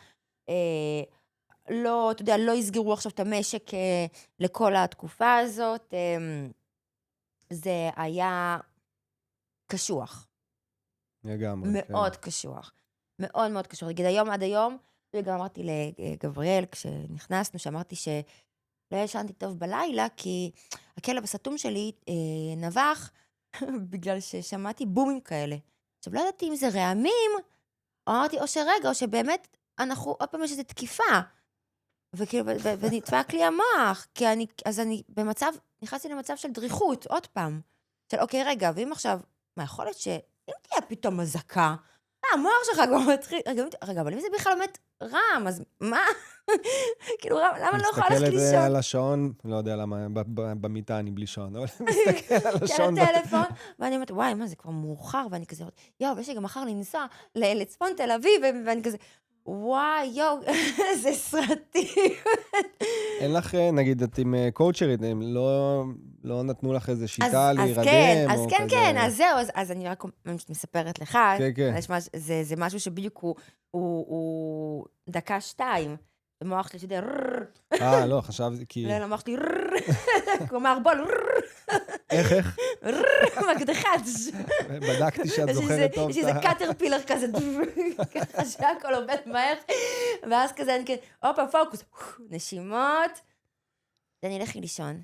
לא, אתה יודע, לא יסגרו עכשיו את המשק לכל התקופה הזאת, זה היה קשוח. לגמרי, כן. מאוד קשוח. מאוד מאוד קשוח. נגיד עד היום, וגם אמרתי לגבריאל, כשנכנסנו, שאמרתי שלא ישנתי טוב בלילה, כי הכלב הסתום שלי נבח, בגלל ששמעתי בומים כאלה. עכשיו, לא ידעתי אם זה רעמים, אמרתי, או שרגע, או שבאמת אנחנו, עוד פעם יש איזו תקיפה. וכאילו, ונדפק לי המוח, אז אני במצב, נכנסתי למצב של דריכות, עוד פעם. של אוקיי, רגע, ואם עכשיו, מה, יכול להיות שאם תהיה פתאום אזעקה, המוח שלך כבר מתחיל, רגע, אבל אם זה בכלל באמת רם, אז מה? כאילו, למה אני לא יכולה ללכת מסתכל לישון? על השעון, לא יודע למה, במיטה אני בלי שעון, אבל מסתכל על של השעון. הטלפון, ואני אומרת, וואי, מה, זה כבר מאוחר, ואני כזה, יואו, ויש לי גם מחר לנסוע לצפון תל אביב, ואני כזה, וואי, יואו, איזה סרטים. אין לך, נגיד, את עם קואוצ'רית, הם לא נתנו לך איזה שיטה אז להירדם, כן, או כן, כזה... כן, אז זהו, אז אני רק מספרת לך, כן, כן. זה משהו שבדיוק הוא דקה 2, המוח שלי שדי, לא, חשבתי, כי... לא, המוח שלי, כמו מערבול, איך? מקדחה, בדקתי שאת זוכרת טוב. יש איזה קאטרפילר כזה, ככה שהכל עובד מהר, ואז כזה אני כזה, הופה, פוקוס, נשימות, ואני אלך לישון.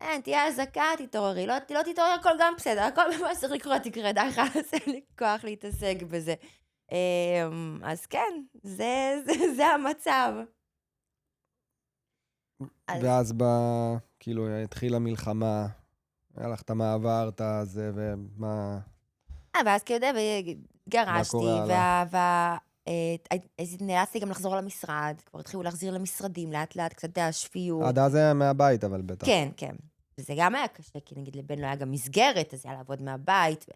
אין, תהיה אזעקה, תתעוררי, לא תתעוררי, הכל גם בסדר, הכל ממש צריך לקרות, תקרה, די חלאס, אין לי כוח להתעסק בזה. אז כן, זה המצב. ואז כאילו, התחילה מלחמה, היה לך את המעבר, את הזה, ומה... ואז כאילו, גרשתי, קורה הלאה? נאלצתי גם לחזור למשרד, כבר התחילו להחזיר למשרדים, לאט לאט, קצת השפיות. עד אז היה מהבית, אבל בטח. כן, כן. וזה גם היה קשה, כי נגיד לבן לא היה גם מסגרת, אז היה לעבוד מהבית,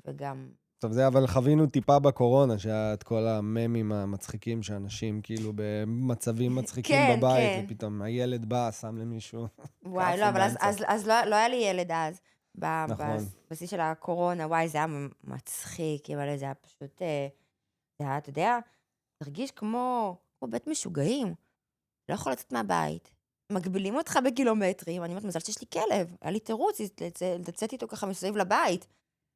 וגם... טוב, זה אבל חווינו טיפה בקורונה, שהיה את כל הממים המצחיקים, שאנשים כאילו במצבים מצחיקים כן, בבית, כן. ופתאום הילד בא, שם למישהו. וואי, לא, אבל אז לא היה לי ילד אז. נכון. בשיא של הקורונה, וואי, זה היה מצחיק, אבל זה היה פשוט, זה היה, אתה יודע, תרגיש כמו בית משוגעים. לא יכול לצאת מהבית. מגבילים אותך בקילומטרים, אני אומרת, מזל שיש לי כלב. היה לי תירוץ לצאת איתו ככה מסביב לבית.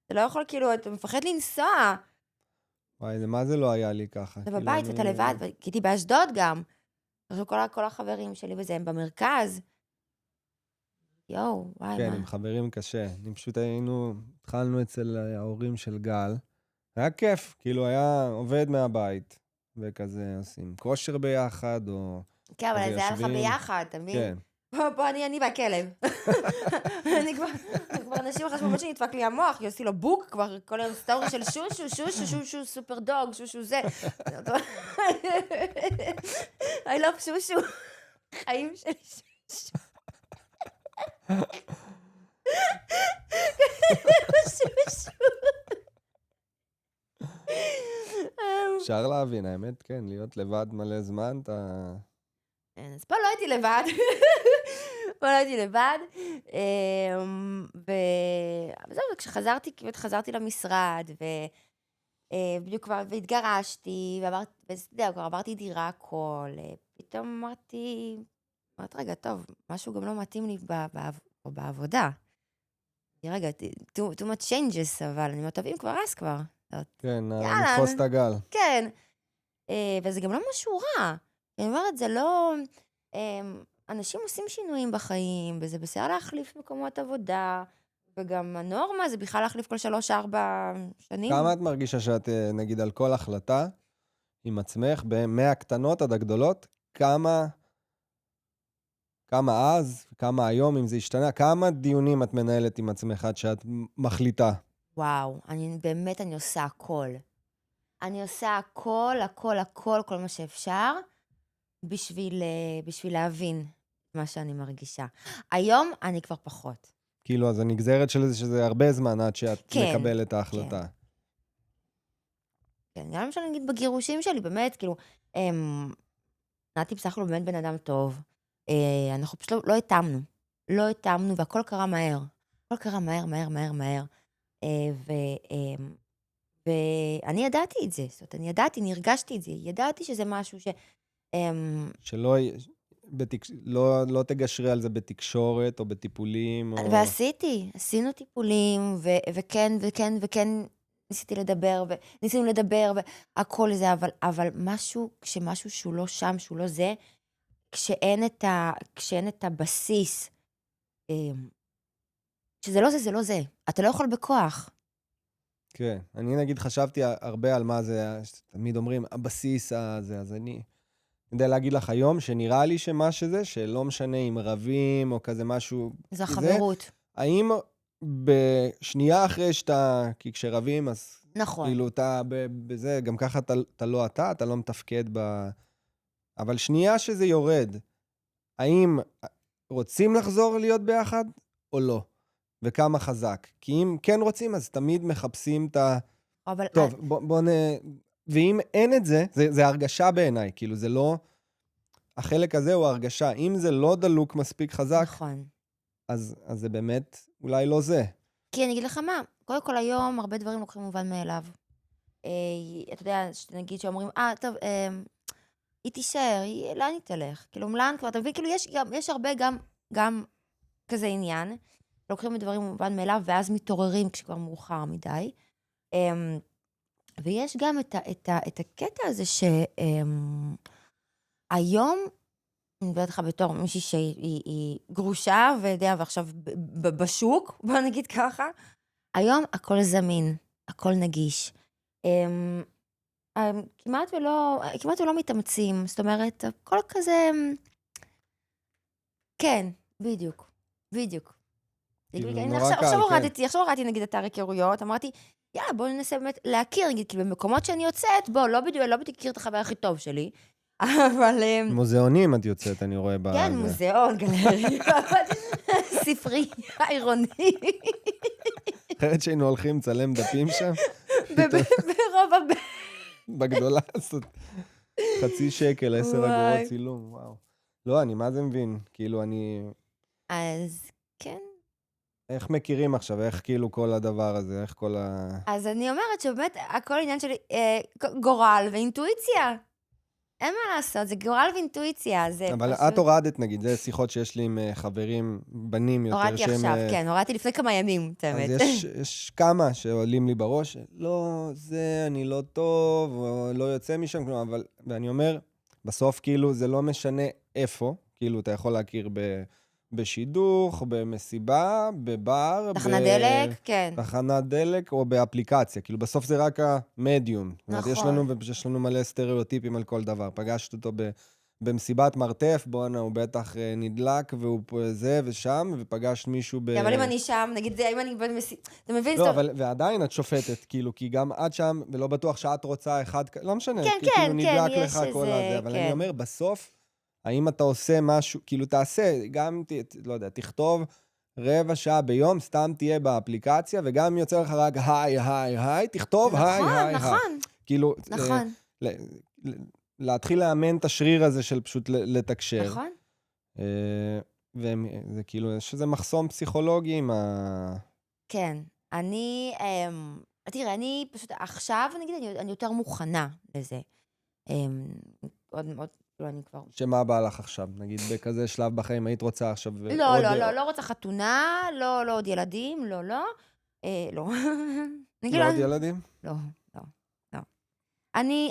אתה לא יכול, כאילו, אתה מפחד לנסוע. וואי, מה זה לא היה לי ככה? אתה בבית, אתה לבד, הייתי באשדוד גם. עכשיו כל החברים שלי וזה, הם במרכז. יואו, וואי, כן, מה? עם חברים קשה. אני פשוט התחלנו אצל ההורים של גל. היה כיף, כאילו היה עובד מהבית, וכזה עושים כושר ביחד, או... כן, אבל כזה זה היה לך יושבים. ביחד, אתה מבין? כן. פה אני והכלב. כבר אנשים חשבו שאני נדפק לי המוח, עשיתי לו בוק, כבר כל היום סטורי של שושו, שושו, שושו, סופר דוג, שושו זה. I love שושו. חיים של שושו. שושו. אפשר להבין, האמת, כן, להיות לבד מלא זמן, אתה... אז פה לא הייתי לבד. פה לא הייתי לבד. וזהו, כשחזרתי, כמעט חזרתי למשרד, ובדיוק כבר, והתגרשתי, כבר עברתי דירה הכל, פתאום אמרתי, רגע, טוב, משהו גם לא מתאים לי בעבודה. רגע, too much changes, אבל אני אומרת, טוב, אם כבר, אז כבר. כן, יאללה. לתפוס את הגל. כן. וזה גם לא משהו רע. אני אומרת, זה לא... אנשים עושים שינויים בחיים, וזה בסדר להחליף מקומות עבודה, וגם הנורמה זה בכלל להחליף כל 3-4 שנים. כמה את מרגישה שאת, נגיד, על כל החלטה עם עצמך, מהקטנות עד הגדולות, כמה אז, כמה היום, אם זה השתנה, כמה דיונים את מנהלת עם עצמך עד שאת מחליטה? וואו, אני עושה הכל. אני עושה הכל, כל מה שאפשר, בשביל להבין מה שאני מרגישה. היום אני כבר פחות. כאילו, אז הנגזרת של זה שזה הרבה זמן עד שאת כן, מקבלת את ההחלטה. כן, גם למשל נגיד בגירושים שלי, באמת, כאילו, נתי בסך הכל באמת בן אדם טוב. אנחנו פשוט לא התאמנו, והכל קרה מהר. הכל קרה מהר. ואני ידעתי את זה, זאת אומרת, אני הרגשתי את זה, ידעתי שזה משהו שלא לא תגשרי על זה בתקשורת או בטיפולים או... עשינו טיפולים, וכן, ניסינו לדבר, והכל זה, אבל כשמשהו שהוא לא שם, שהוא לא זה, כשאין את הבסיס, שזה לא זה, זה לא זה. אתה לא יכול בכוח. כן, אני נגיד חשבתי הרבה על מה זה, תמיד אומרים, הבסיס הזה, אז אני יודע להגיד לך היום, שנראה לי שמה שזה, שלא משנה אם רבים או כזה משהו, זו כי זה, החברות. האם בשנייה אחרי שאתה, כי כשרבים, אז נכון. כאילו אתה בזה, גם ככה אתה לא אתה לא מתפקד אבל שנייה שזה יורד, האם רוצים לחזור להיות ביחד או לא? וכמה חזק? כי אם כן רוצים, אז תמיד מחפשים את אבל טוב, בוא ואם אין את זה, זה הרגשה בעיניי, כאילו זה לא, החלק הזה הוא הרגשה. אם זה לא דלוק מספיק חזק, נכון. אז זה באמת אולי לא זה. כי אני אגיד לך מה, קודם כל היום הרבה דברים לוקחים מובן מאליו. אתה יודע, נגיד שאומרים, טוב, היא תישאר, לאן היא תלך? כאילו, לאן כבר, אתה מבין? כאילו, יש הרבה גם כזה עניין, לוקחים את דברים מובן מאליו, ואז מתעוררים כשכבר מאוחר מדי. ויש גם את הקטע הזה שהיום, אני מדברת לך בתור מישהי שהיא גרושה, ועכשיו בשוק, בוא נגיד ככה, היום הכל זמין, הכל נגיש. כמעט ולא מתאמצים, זאת אומרת, הכל כזה, כן, בדיוק. כאילו נורא קל, כן. עכשיו הורדתי נגיד אתר היכרויות, אמרתי, יאללה, בואו ננסה באמת להכיר, נגיד, כי במקומות שאני יוצאת, לא בדיוק הכיר את החבר הכי טוב שלי, אבל... מוזיאונים את יוצאת, אני רואה בזה. כן, מוזיאון, גלריה, ספרייה עירונית. אחרת שהיינו הולכים לצלם דפים שם, ברוב בגדולה הזאת, 0.5 שקל, 10 אגורות צילום, וואו. לא, אני מה זה מבין? כאילו, אז כן. איך מכירים עכשיו? איך כאילו כל הדבר הזה? איך כל אז אני אומרת שבאמת, הכל עניין שלי, גורל ואינטואיציה. אין מה לעשות, זה גורל ואינטואיציה, זה אבל פשוט... את הורדת, נגיד, זה שיחות שיש לי עם חברים, בנים יותר, הורדתי עכשיו, כן, הורדתי לפני כמה ימים, את האמת. אז יש כמה שעולים לי בראש, לא, זה, אני לא טוב, או לא יוצא משם, אבל, ואני אומר, בסוף כאילו זה לא משנה איפה, כאילו אתה יכול להכיר בשידוך, במסיבה, בבר, תחנת דלק, כן. תחנת דלק או באפליקציה, כאילו בסוף זה רק המדיום. נכון. יש לנו מלא סטריאוטיפים על כל דבר. פגשת אותו במסיבת מרתף, בואנה, הוא בטח נדלק, והוא זה ושם, ופגשת מישהו אבל אם אני שם, נגיד, אם אני אתה מבין? לא, אבל ועדיין את שופטת, כאילו, כי גם את שם, ולא בטוח שאת רוצה אחד, לא משנה, כן, כאילו כן, נדלק יש לך כל הזה, אבל אני כן. אומר, בסוף, האם אתה עושה משהו, כאילו תעשה, גם, לא יודע, תכתוב 15 ביום, סתם תהיה באפליקציה, וגם אם יוצא לך רק היי, תכתוב היי. נכון. כאילו, נכון. להתחיל לאמן את השריר הזה של פשוט לתקשר. נכון. וזה כאילו, יש איזה מחסום פסיכולוגי עם כן. תראה, אני פשוט עכשיו, נגיד, אני יותר מוכנה לזה. עוד, כאילו, אני כבר... שמה בא לך עכשיו? נגיד, בכזה שלב בחיים, היית רוצה עכשיו לא רוצה חתונה, לא עוד ילדים, לא. לא עוד ילדים? לא.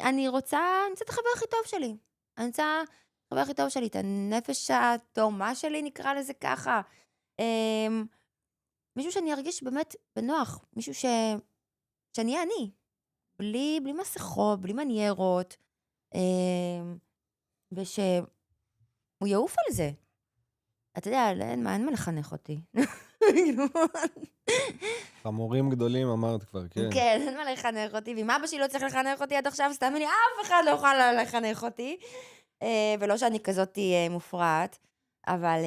אני רוצה את החבר הכי טוב שלי. אני רוצה את החבר הכי טוב שלי, את הנפש התאומה שלי, נקרא לזה ככה. מישהו שאני ארגיש באמת בנוח, מישהו שאני אהיה אני. בלי מסכות, בלי מניירות, ושהוא יעוף על זה. אתה יודע, אין מה לחנך אותי. חמורים גדולים אמרת כבר, כן. כן, אין מה לחנך אותי, ואם אבא שלי לא צריך לחנך אותי עד עכשיו, סתם לי, אף אחד לא יכול לחנך אותי. ולא שאני כזאת מופרעת, אבל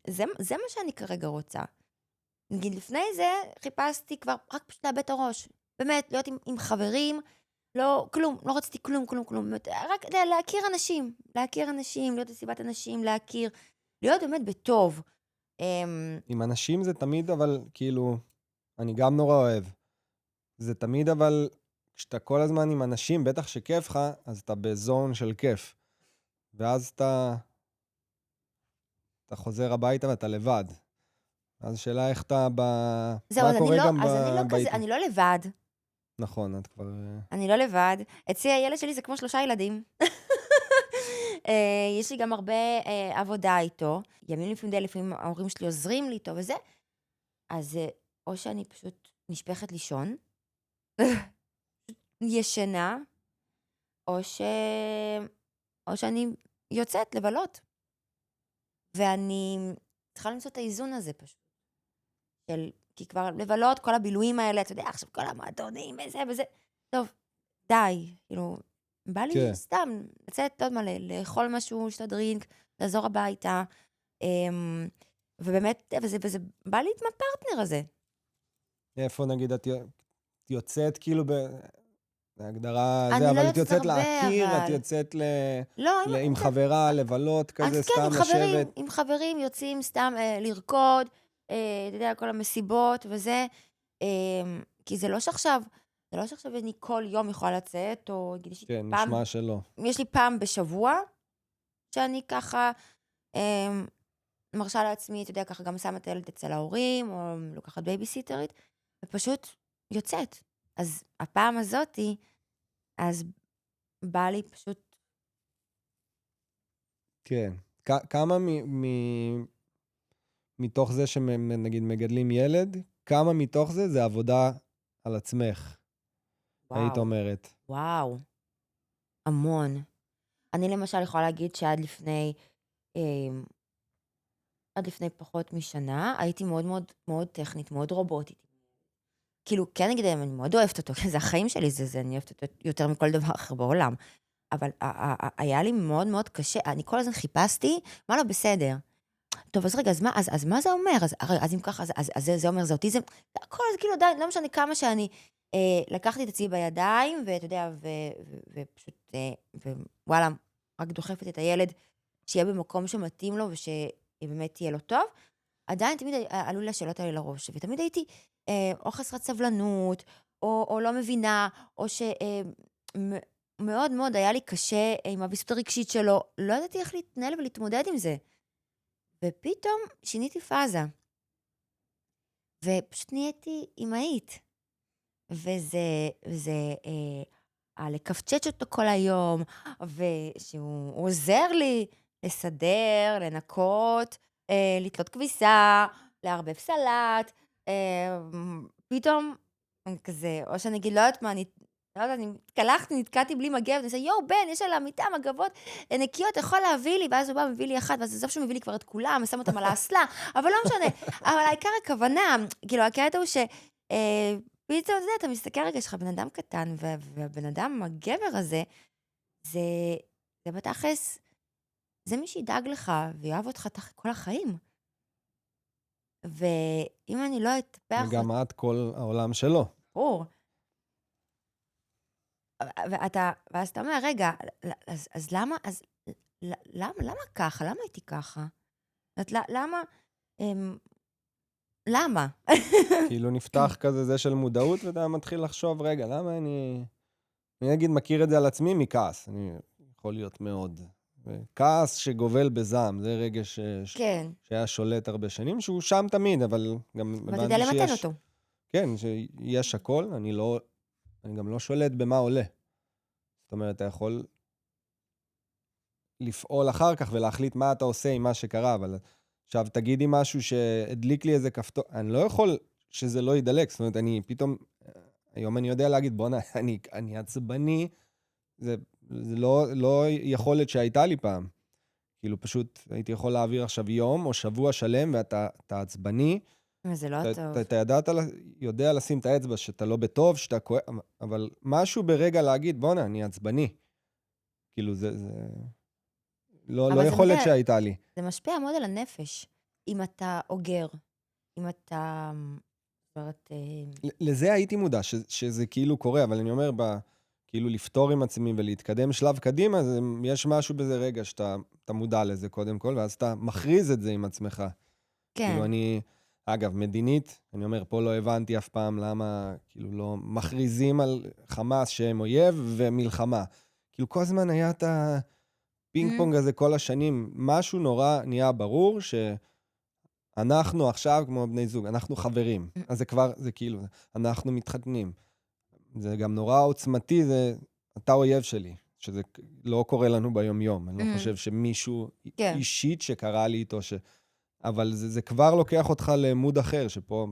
זה מה שאני כרגע רוצה. נגיד, לפני זה חיפשתי כבר רק פשוט לאבד את הראש. באמת, להיות עם חברים, לא, כלום, לא רציתי כלום. רק להכיר אנשים, להיות בסיבת אנשים, להיות באמת בטוב. עם אנשים זה תמיד, אבל כאילו, אני גם נורא אוהב. זה תמיד, אבל כשאתה כל הזמן עם אנשים, בטח שכיף לך, אז אתה בזון של כיף. ואז אתה חוזר הביתה ואתה לבד. אז השאלה איך אתה זהו, אז אני לא לבד. נכון, את כבר... אני לא לבד. אצלי הילד שלי זה כמו 3 ילדים. יש לי גם הרבה עבודה איתו. ימים לפעמים ההורים שלי עוזרים לי איתו וזה. אז או שאני פשוט נשפכת לישון, ישנה, או ש... או שאני יוצאת לבלות. ואני צריכה למצוא את האיזון הזה פשוט. כי כבר לבלות, כל הבילויים האלה, אתה יודע, עכשיו כל המועדונים וזה וזה. טוב, די, כאילו, בא כן. לי סתם לצאת, לא יודעת מה, לאכול משהו, לשתות דרינק, לחזור הביתה, ובאמת, וזה בא לי עם הפרטנר הזה. איפה נגיד את יוצאת כאילו בהגדרה זה, אני לא אבל את יוצאת יוצאת הרבה, להכיר, את אבל... יוצאת לא, עם חברה, לבלות כזה, אז כן, סתם לשבת. עם חברים יוצאים סתם לרקוד, אתה יודע, כל המסיבות וזה, כי זה לא שעכשיו אני כל יום יכולה לצאת, או נגיד, כן, נשמע שלא. יש לי פעם בשבוע, שאני ככה מרשה לעצמי, אתה יודע, ככה גם שמה את הילד אצל ההורים, או לוקחת בייביסיטרית, ופשוט יוצאת. אז הפעם הזאתי, אז בא לי פשוט... כן. כמה מתוך זה שנגיד מגדלים ילד, כמה מתוך זה עבודה על עצמך, היית אומרת? וואו, המון. אני למשל יכולה להגיד שעד לפני פחות משנה, הייתי מאוד מאוד מאוד טכנית, מאוד רובוטית. כאילו, כן נגיד, אני מאוד אוהבת אותו, זה החיים שלי, אני אוהבת אותו יותר מכל דבר אחר בעולם. אבל היה לי מאוד מאוד קשה, אני כל הזמן חיפשתי, מה לא בסדר? טוב, אז רגע, אז מה זה אומר? אז אם ככה, אז זה אומר, זה אוטיזם? הכל, אז כאילו, די, לא משנה כמה שאני לקחתי את עצמי בידיים, ואתה יודע, ופשוט, וואלה, רק דוחפת את הילד, שיהיה במקום שמתאים לו, ושבאמת תהיה לו טוב. עדיין תמיד עלו לי השאלות האלה לראש, ותמיד הייתי או חסרת סבלנות, או לא מבינה, או שמאוד מאוד היה לי קשה עם הוויסות הרגשית שלו, לא ידעתי איך להתנהל ולהתמודד עם זה. ופתאום שיניתי פאזה, ופשוט נהייתי אמהית. וזה לקפצ'ץ' אותו כל היום, ושהוא עוזר לי לסדר, לנקות, לתלות כביסה, לערבב סלט, פתאום כזה, או שאני אגיד, לא יודעת מה, לא יודעת, אני התקלחתי, נתקעתי בלי מגבת, אני עושה, יואו, בן, יש על המיטה מגבות נקיות, יכול להביא לי, ואז הוא בא, מביא לי אחת, ואז בסוף שהוא מביא לי כבר את כולם, ושם אותם על האסלה, אבל לא משנה, אבל העיקר הכוונה, כאילו, הקטע הוא פתאום זה, אתה מסתכל רגע, יש לך בן אדם קטן, והבן אדם, הגבר הזה, זה בתכלס, זה מי שידאג לך, ויאהב אותך כל החיים. ואם אני לא אטפח... וגם את כל העולם שלו. ברור. ואז אתה אומר, רגע, אז למה ככה? למה הייתי ככה? למה? כאילו נפתח כזה זה של מודעות, ואתה מתחיל לחשוב, רגע, למה אני אגיד, מכיר את זה על עצמי מכעס. אני יכול להיות מאוד. כעס שגובל בזעם, זה רגש כן. שהיה שולט הרבה שנים, שהוא שם תמיד, אבל גם ואתה יודע למתן אותו. כן, שיש הכל, אני גם לא שולט במה עולה. זאת אומרת, אתה יכול לפעול אחר כך ולהחליט מה אתה עושה עם מה שקרה, אבל עכשיו תגידי משהו שהדליק לי איזה כפתור, אני לא יכול שזה לא ידלק, זאת אומרת, אני פתאום, היום אני יודע להגיד, בוא אני עצבני, זה לא יכולת שהייתה לי פעם. כאילו פשוט הייתי יכול להעביר עכשיו יום או שבוע שלם, ואתה עצבני. זה לא טוב. אתה יודע לשים את האצבע שאתה לא בטוב, שאתה כואב, אבל משהו ברגע להגיד, בוא אני עצבני. כאילו זה לא יכולת שהייתה לי. זה משפיע מאוד על הנפש, אם אתה אוגר, אם אתה... לזה הייתי מודע, שזה כאילו קורה, אבל אני אומר, כאילו לפתור עם עצמי ולהתקדם שלב קדימה, יש משהו בזה רגע שאתה מודע לזה קודם כל, ואז אתה מכריז את זה עם עצמך. כן. כאילו אגב, מדינית, אני אומר, פה לא הבנתי אף פעם למה, כאילו לא מכריזים על חמאס שהם אויב ומלחמה. כאילו כל הזמן היה את הפינג פונג הזה כל השנים, משהו נורא נהיה ברור שאנחנו עכשיו כמו בני זוג, אנחנו חברים. אז זה כאילו, אנחנו מתחתנים. זה גם נורא עוצמתי, אתה אויב שלי, שזה לא קורה לנו ביום יום. אני לא חושב שמישהו אישית שקרה לי איתו, אבל זה כבר לוקח אותך למוד אחר, שפה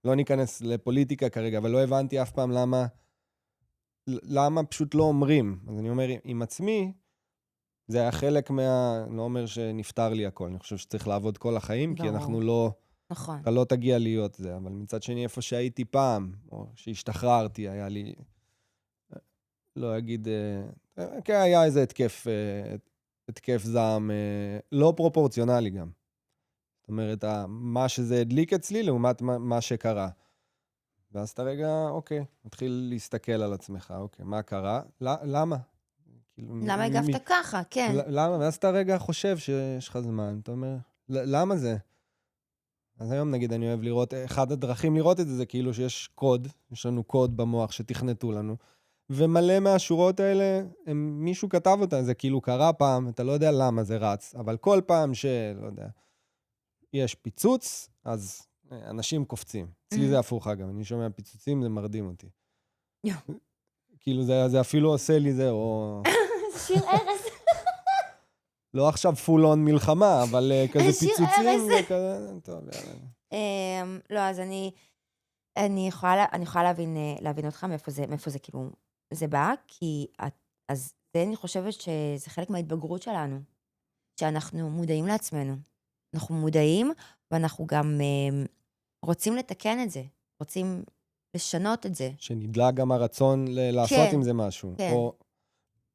לא ניכנס לפוליטיקה כרגע, אבל לא הבנתי אף פעם למה פשוט לא אומרים. אז אני אומר, עם עצמי, זה היה חלק לא אומר שנפטר לי הכל, אני חושב שצריך לעבוד כל החיים, כי ברור. אנחנו לא, נכון. אתה לא תגיע להיות זה, אבל מצד שני, איפה שהייתי פעם, או שהשתחררתי, היה לי, לא אגיד, כן, היה איזה התקף זעם, לא פרופורציונלי גם. זאת אומרת, מה שזה הדליק אצלי, לעומת מה שקרה. ואז אתה רגע, אוקיי, מתחיל להסתכל על עצמך, אוקיי, מה קרה? למה? למה הגבת ככה? כן. למה? ואז אתה רגע חושב שיש לך זמן, אתה אומר, למה זה? אז היום נגיד אני אוהב לראות, אחד הדרכים לראות את זה, זה כאילו שיש קוד, יש לנו קוד במוח שתכנתו לנו, ומלא מהשורות האלה, מישהו כתב אותה, זה כאילו קרה פעם, אתה לא יודע למה זה רץ, אבל כל פעם לא יודע, יש פיצוץ, אז אנשים קופצים. אצלי זה הפוך אגב, אני שומע פיצוצים, זה מרדים אותי. כאילו זה אפילו עושה לי זה, או... שיר ארז. לא עכשיו פול און מלחמה, אבל כזה פיצוצים וכזה, טוב, יאללה. לא, אז אני יכולה להבין אותך מאיפה זה כאילו, זה בא, כי אז זה אני חושבת שזה חלק מההתבגרות שלנו, שאנחנו מודעים לעצמנו. אנחנו מודעים, ואנחנו גם רוצים לתקן את זה, רוצים לשנות את זה. שנדלה גם הרצון לעשות עם זה משהו. כן. או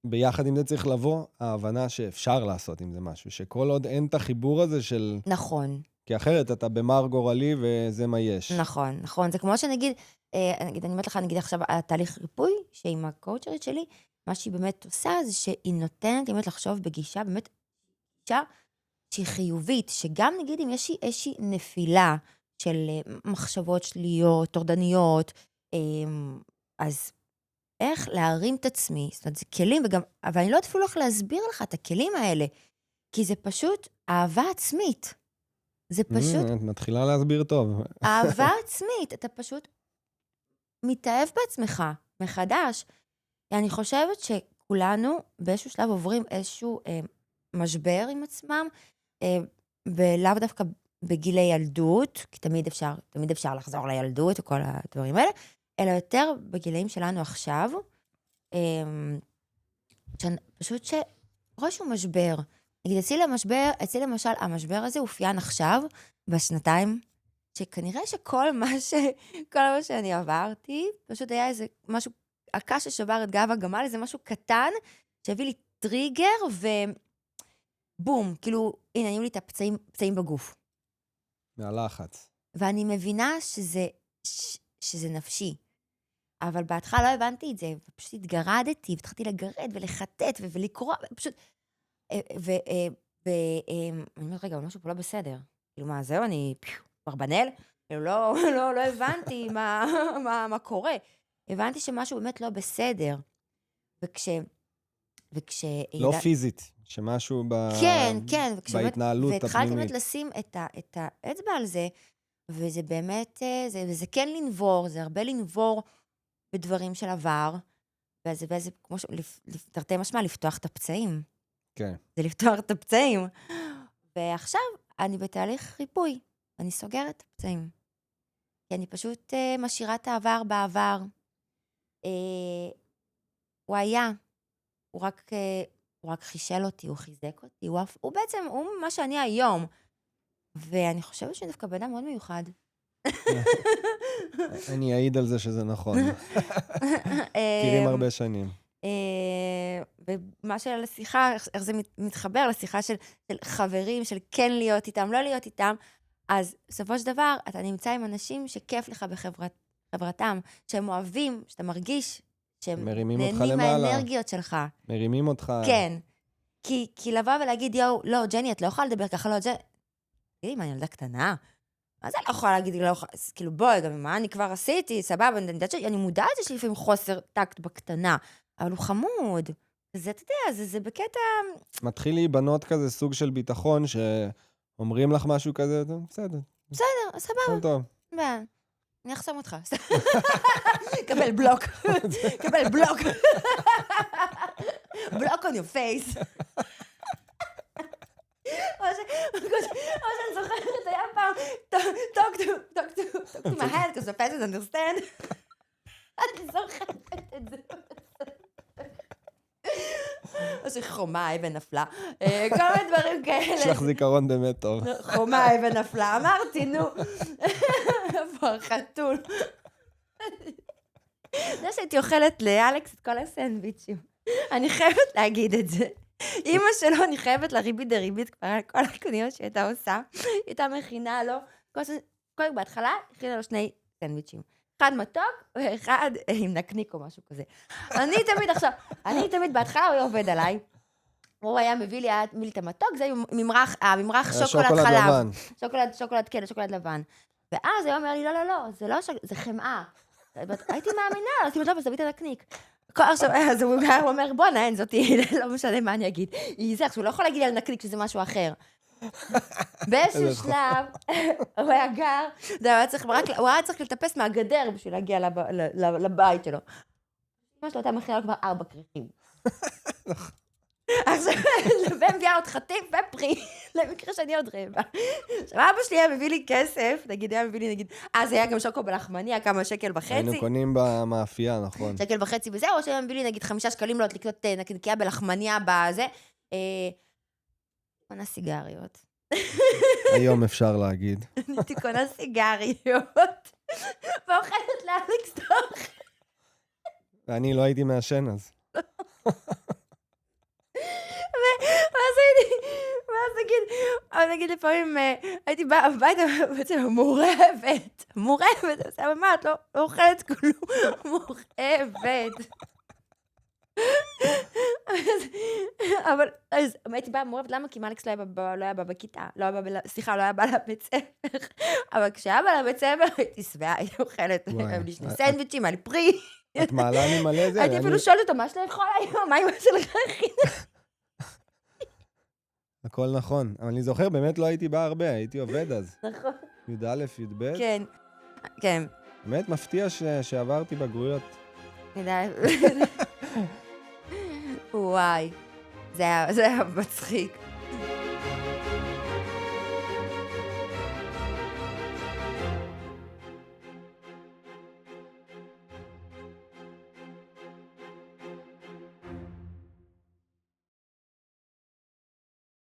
ביחד עם זה צריך לבוא ההבנה שאפשר לעשות עם זה משהו, שכל עוד אין את החיבור הזה של... נכון. כי אחרת אתה במר גורלי וזה מה יש. נכון, נכון. זה כמו שנגיד, אני אומרת לך, נגיד עכשיו, התהליך ריפוי, שעם הקואוצ'רית שלי, מה שהיא באמת עושה, זה שהיא נותנת באמת לחשוב בגישה, באמת גישה שהיא חיובית, שגם נגיד אם יש איזושהי נפילה של מחשבות שליליות, טורדניות, אז איך להרים את עצמי, זאת אומרת, זה כלים, אבל אני לא אפילו איך להסביר לך את הכלים האלה, כי זה פשוט אהבה עצמית. זה פשוט... את מתחילה להסביר טוב. אהבה עצמית, אתה פשוט מתאהב בעצמך מחדש. אני חושבת שכולנו באיזשהו שלב עוברים איזשהו משבר עם עצמם, ולאו דווקא בגילי ילדות, כי תמיד אפשר לחזור לילדות וכל הדברים האלה, אלא יותר בגילאים שלנו עכשיו, פשוט שראש הוא משבר. נגיד, אצלי למשל, המשבר הזה אופיין עכשיו, בשנתיים, שכנראה שכל מה שאני עברתי, פשוט היה איזה משהו, הקש ששבר את גב הגמל, איזה משהו קטן, שהביא לי טריגר, ובום, כאילו, הנה, היו לי את הפצעים בגוף. מהלחץ. ואני מבינה שזה נפשי. אבל בהתחלה לא הבנתי את זה, ופשוט התגרדתי, והתחלתי לגרד ולחטט ולקרוא, ופשוט... ואני אומרת, רגע, אבל משהו פה לא בסדר. כאילו, מה, זהו, אני ברבנל? כאילו, לא הבנתי מה קורה. הבנתי שמשהו באמת לא בסדר. לא פיזית, שמשהו כן, בהתנהלות הפנימית. והתחלתי באמת לשים את האצבע על זה, וזה באמת, זה כן לנבור, זה הרבה לנבור בדברים של עבר, וזה כמו תרתי משמע, לפתוח את הפצעים. כן. זה לפתוח את הפצעים. ועכשיו אני בתהליך ריפוי, אני סוגרת את הפצעים. כי אני פשוט משאירה את העבר בעבר. הוא היה, הוא רק חישל אותי, הוא חיזק אותי, הוא בעצם, הוא מה שאני היום. ואני חושבת שאני דווקא בן אדם מאוד מיוחד. אני אעיד על זה שזה נכון. מכירים הרבה שנים. ומה של השיחה, איך זה מתחבר לשיחה של חברים, של כן להיות איתם, לא להיות איתם, אז בסופו של דבר, אתה נמצא עם אנשים שכיף לך בחברתם, שהם אוהבים, שאתה מרגיש שהם נהנים מהאנרגיות שלך. מרימים אותך. כן. כי לבוא ולהגיד, יואו, לא, ג'ני, את לא יכולה לדבר ככה, לא, ג'ני. תגידי, מה, אני ילדה קטנה? מה זה לא יכולה להגיד, כאילו בואי, גם מה אני כבר עשיתי, סבבה, אני מודעת שיש לי לפעמים חוסר טקט בקטנה, אבל הוא חמוד. זה, אתה יודע, זה בקטע... מתחיל להיבנות כזה סוג של ביטחון, שאומרים לך משהו כזה, בסדר. בסדר, סבבה. כל טוב. אני אחסום אותך. קבל בלוק. קבל בלוק. בלוק on your face. או שאני זוכרת, היה פעם, talk to took my hand because the fans don't understand. אני זוכרת את זה. או שחומה אבן נפלה. כל מיני דברים כאלה. יש לך זיכרון באמת טוב. חומה אבן נפלה, אמרתי, נו. איפה החתול? זה שהייתי אוכלת לאלכס את כל הסנדוויצ'ים. אני חייבת להגיד את זה. אמא שלו, אני חייבת לה ריבית דריבית כבר על כל הקניות שהייתה עושה. היא הייתה מכינה לו, קודם בהתחלה, הכינה לו 2 סנדוויצ'ים. אחד מתוק, ואחד עם נקניק או משהו כזה. אני תמיד בהתחלה הוא היה עובד עליי. הוא היה מביא לי את המתוק, זה ממרח שוקולד חלב. שוקולד, כן, שוקולד לבן. ואז הוא אומר לי, לא, זה לא שוקולד, זה חמאה. הייתי מאמינה, אז טוב, אז תביא את הנקניק. אז הוא אומר, בוא נהן, זאתי, לא משנה מה אני אגיד. זה, שהוא לא יכול להגיד על נקניק שזה משהו אחר. באיזשהו שלב, הוא היה גר, הוא היה צריך לטפס מהגדר בשביל להגיע לבית שלו. אמא שלו הייתה מכינה לו כבר 4 כריכים. עכשיו, ומביאה עוד חטיף ופרי, למקרה שאני עוד רעבה. עכשיו, אבא שלי היה מביא לי כסף, היה מביא לי, אז היה גם שוקו בלחמניה, כמה 1.50 שקל. היינו קונים במאפייה, נכון. 1.50 שקל וזהו, או שהיה מביא לי, 5 שקלים לקנות נקניקיה בלחמניה בזה. קונה סיגריות. היום אפשר להגיד. אני קונה סיגריות, ואוכלת לאלכס תוך. ואני לא הייתי מעשן אז. ואז נגיד לפעמים, הייתי באה הביתה, בעצם מורעבת, מה, את לא אוכלת כלום, מורעבת. אבל הייתי באה מורעבת, למה? כי אלכס לא היה בא בכיתה, לא היה בא לבית ספר, אבל כשהיה בא לבית ספר, הייתי שבעה, הייתי אוכלת, היה לי 2 סנדוויצ'ים, היה לי פרי. את מעלה לי מלא זה. הייתי אפילו שואלת אותו, מה יש לאכול היום? מה אמא שלך הכינה? הכל נכון, אבל אני זוכר, באמת לא הייתי בא הרבה, הייתי עובד אז. נכון. י"א, י"ב. כן, כן. באמת מפתיע שעברתי בגרויות. וואי, זה היה מצחיק.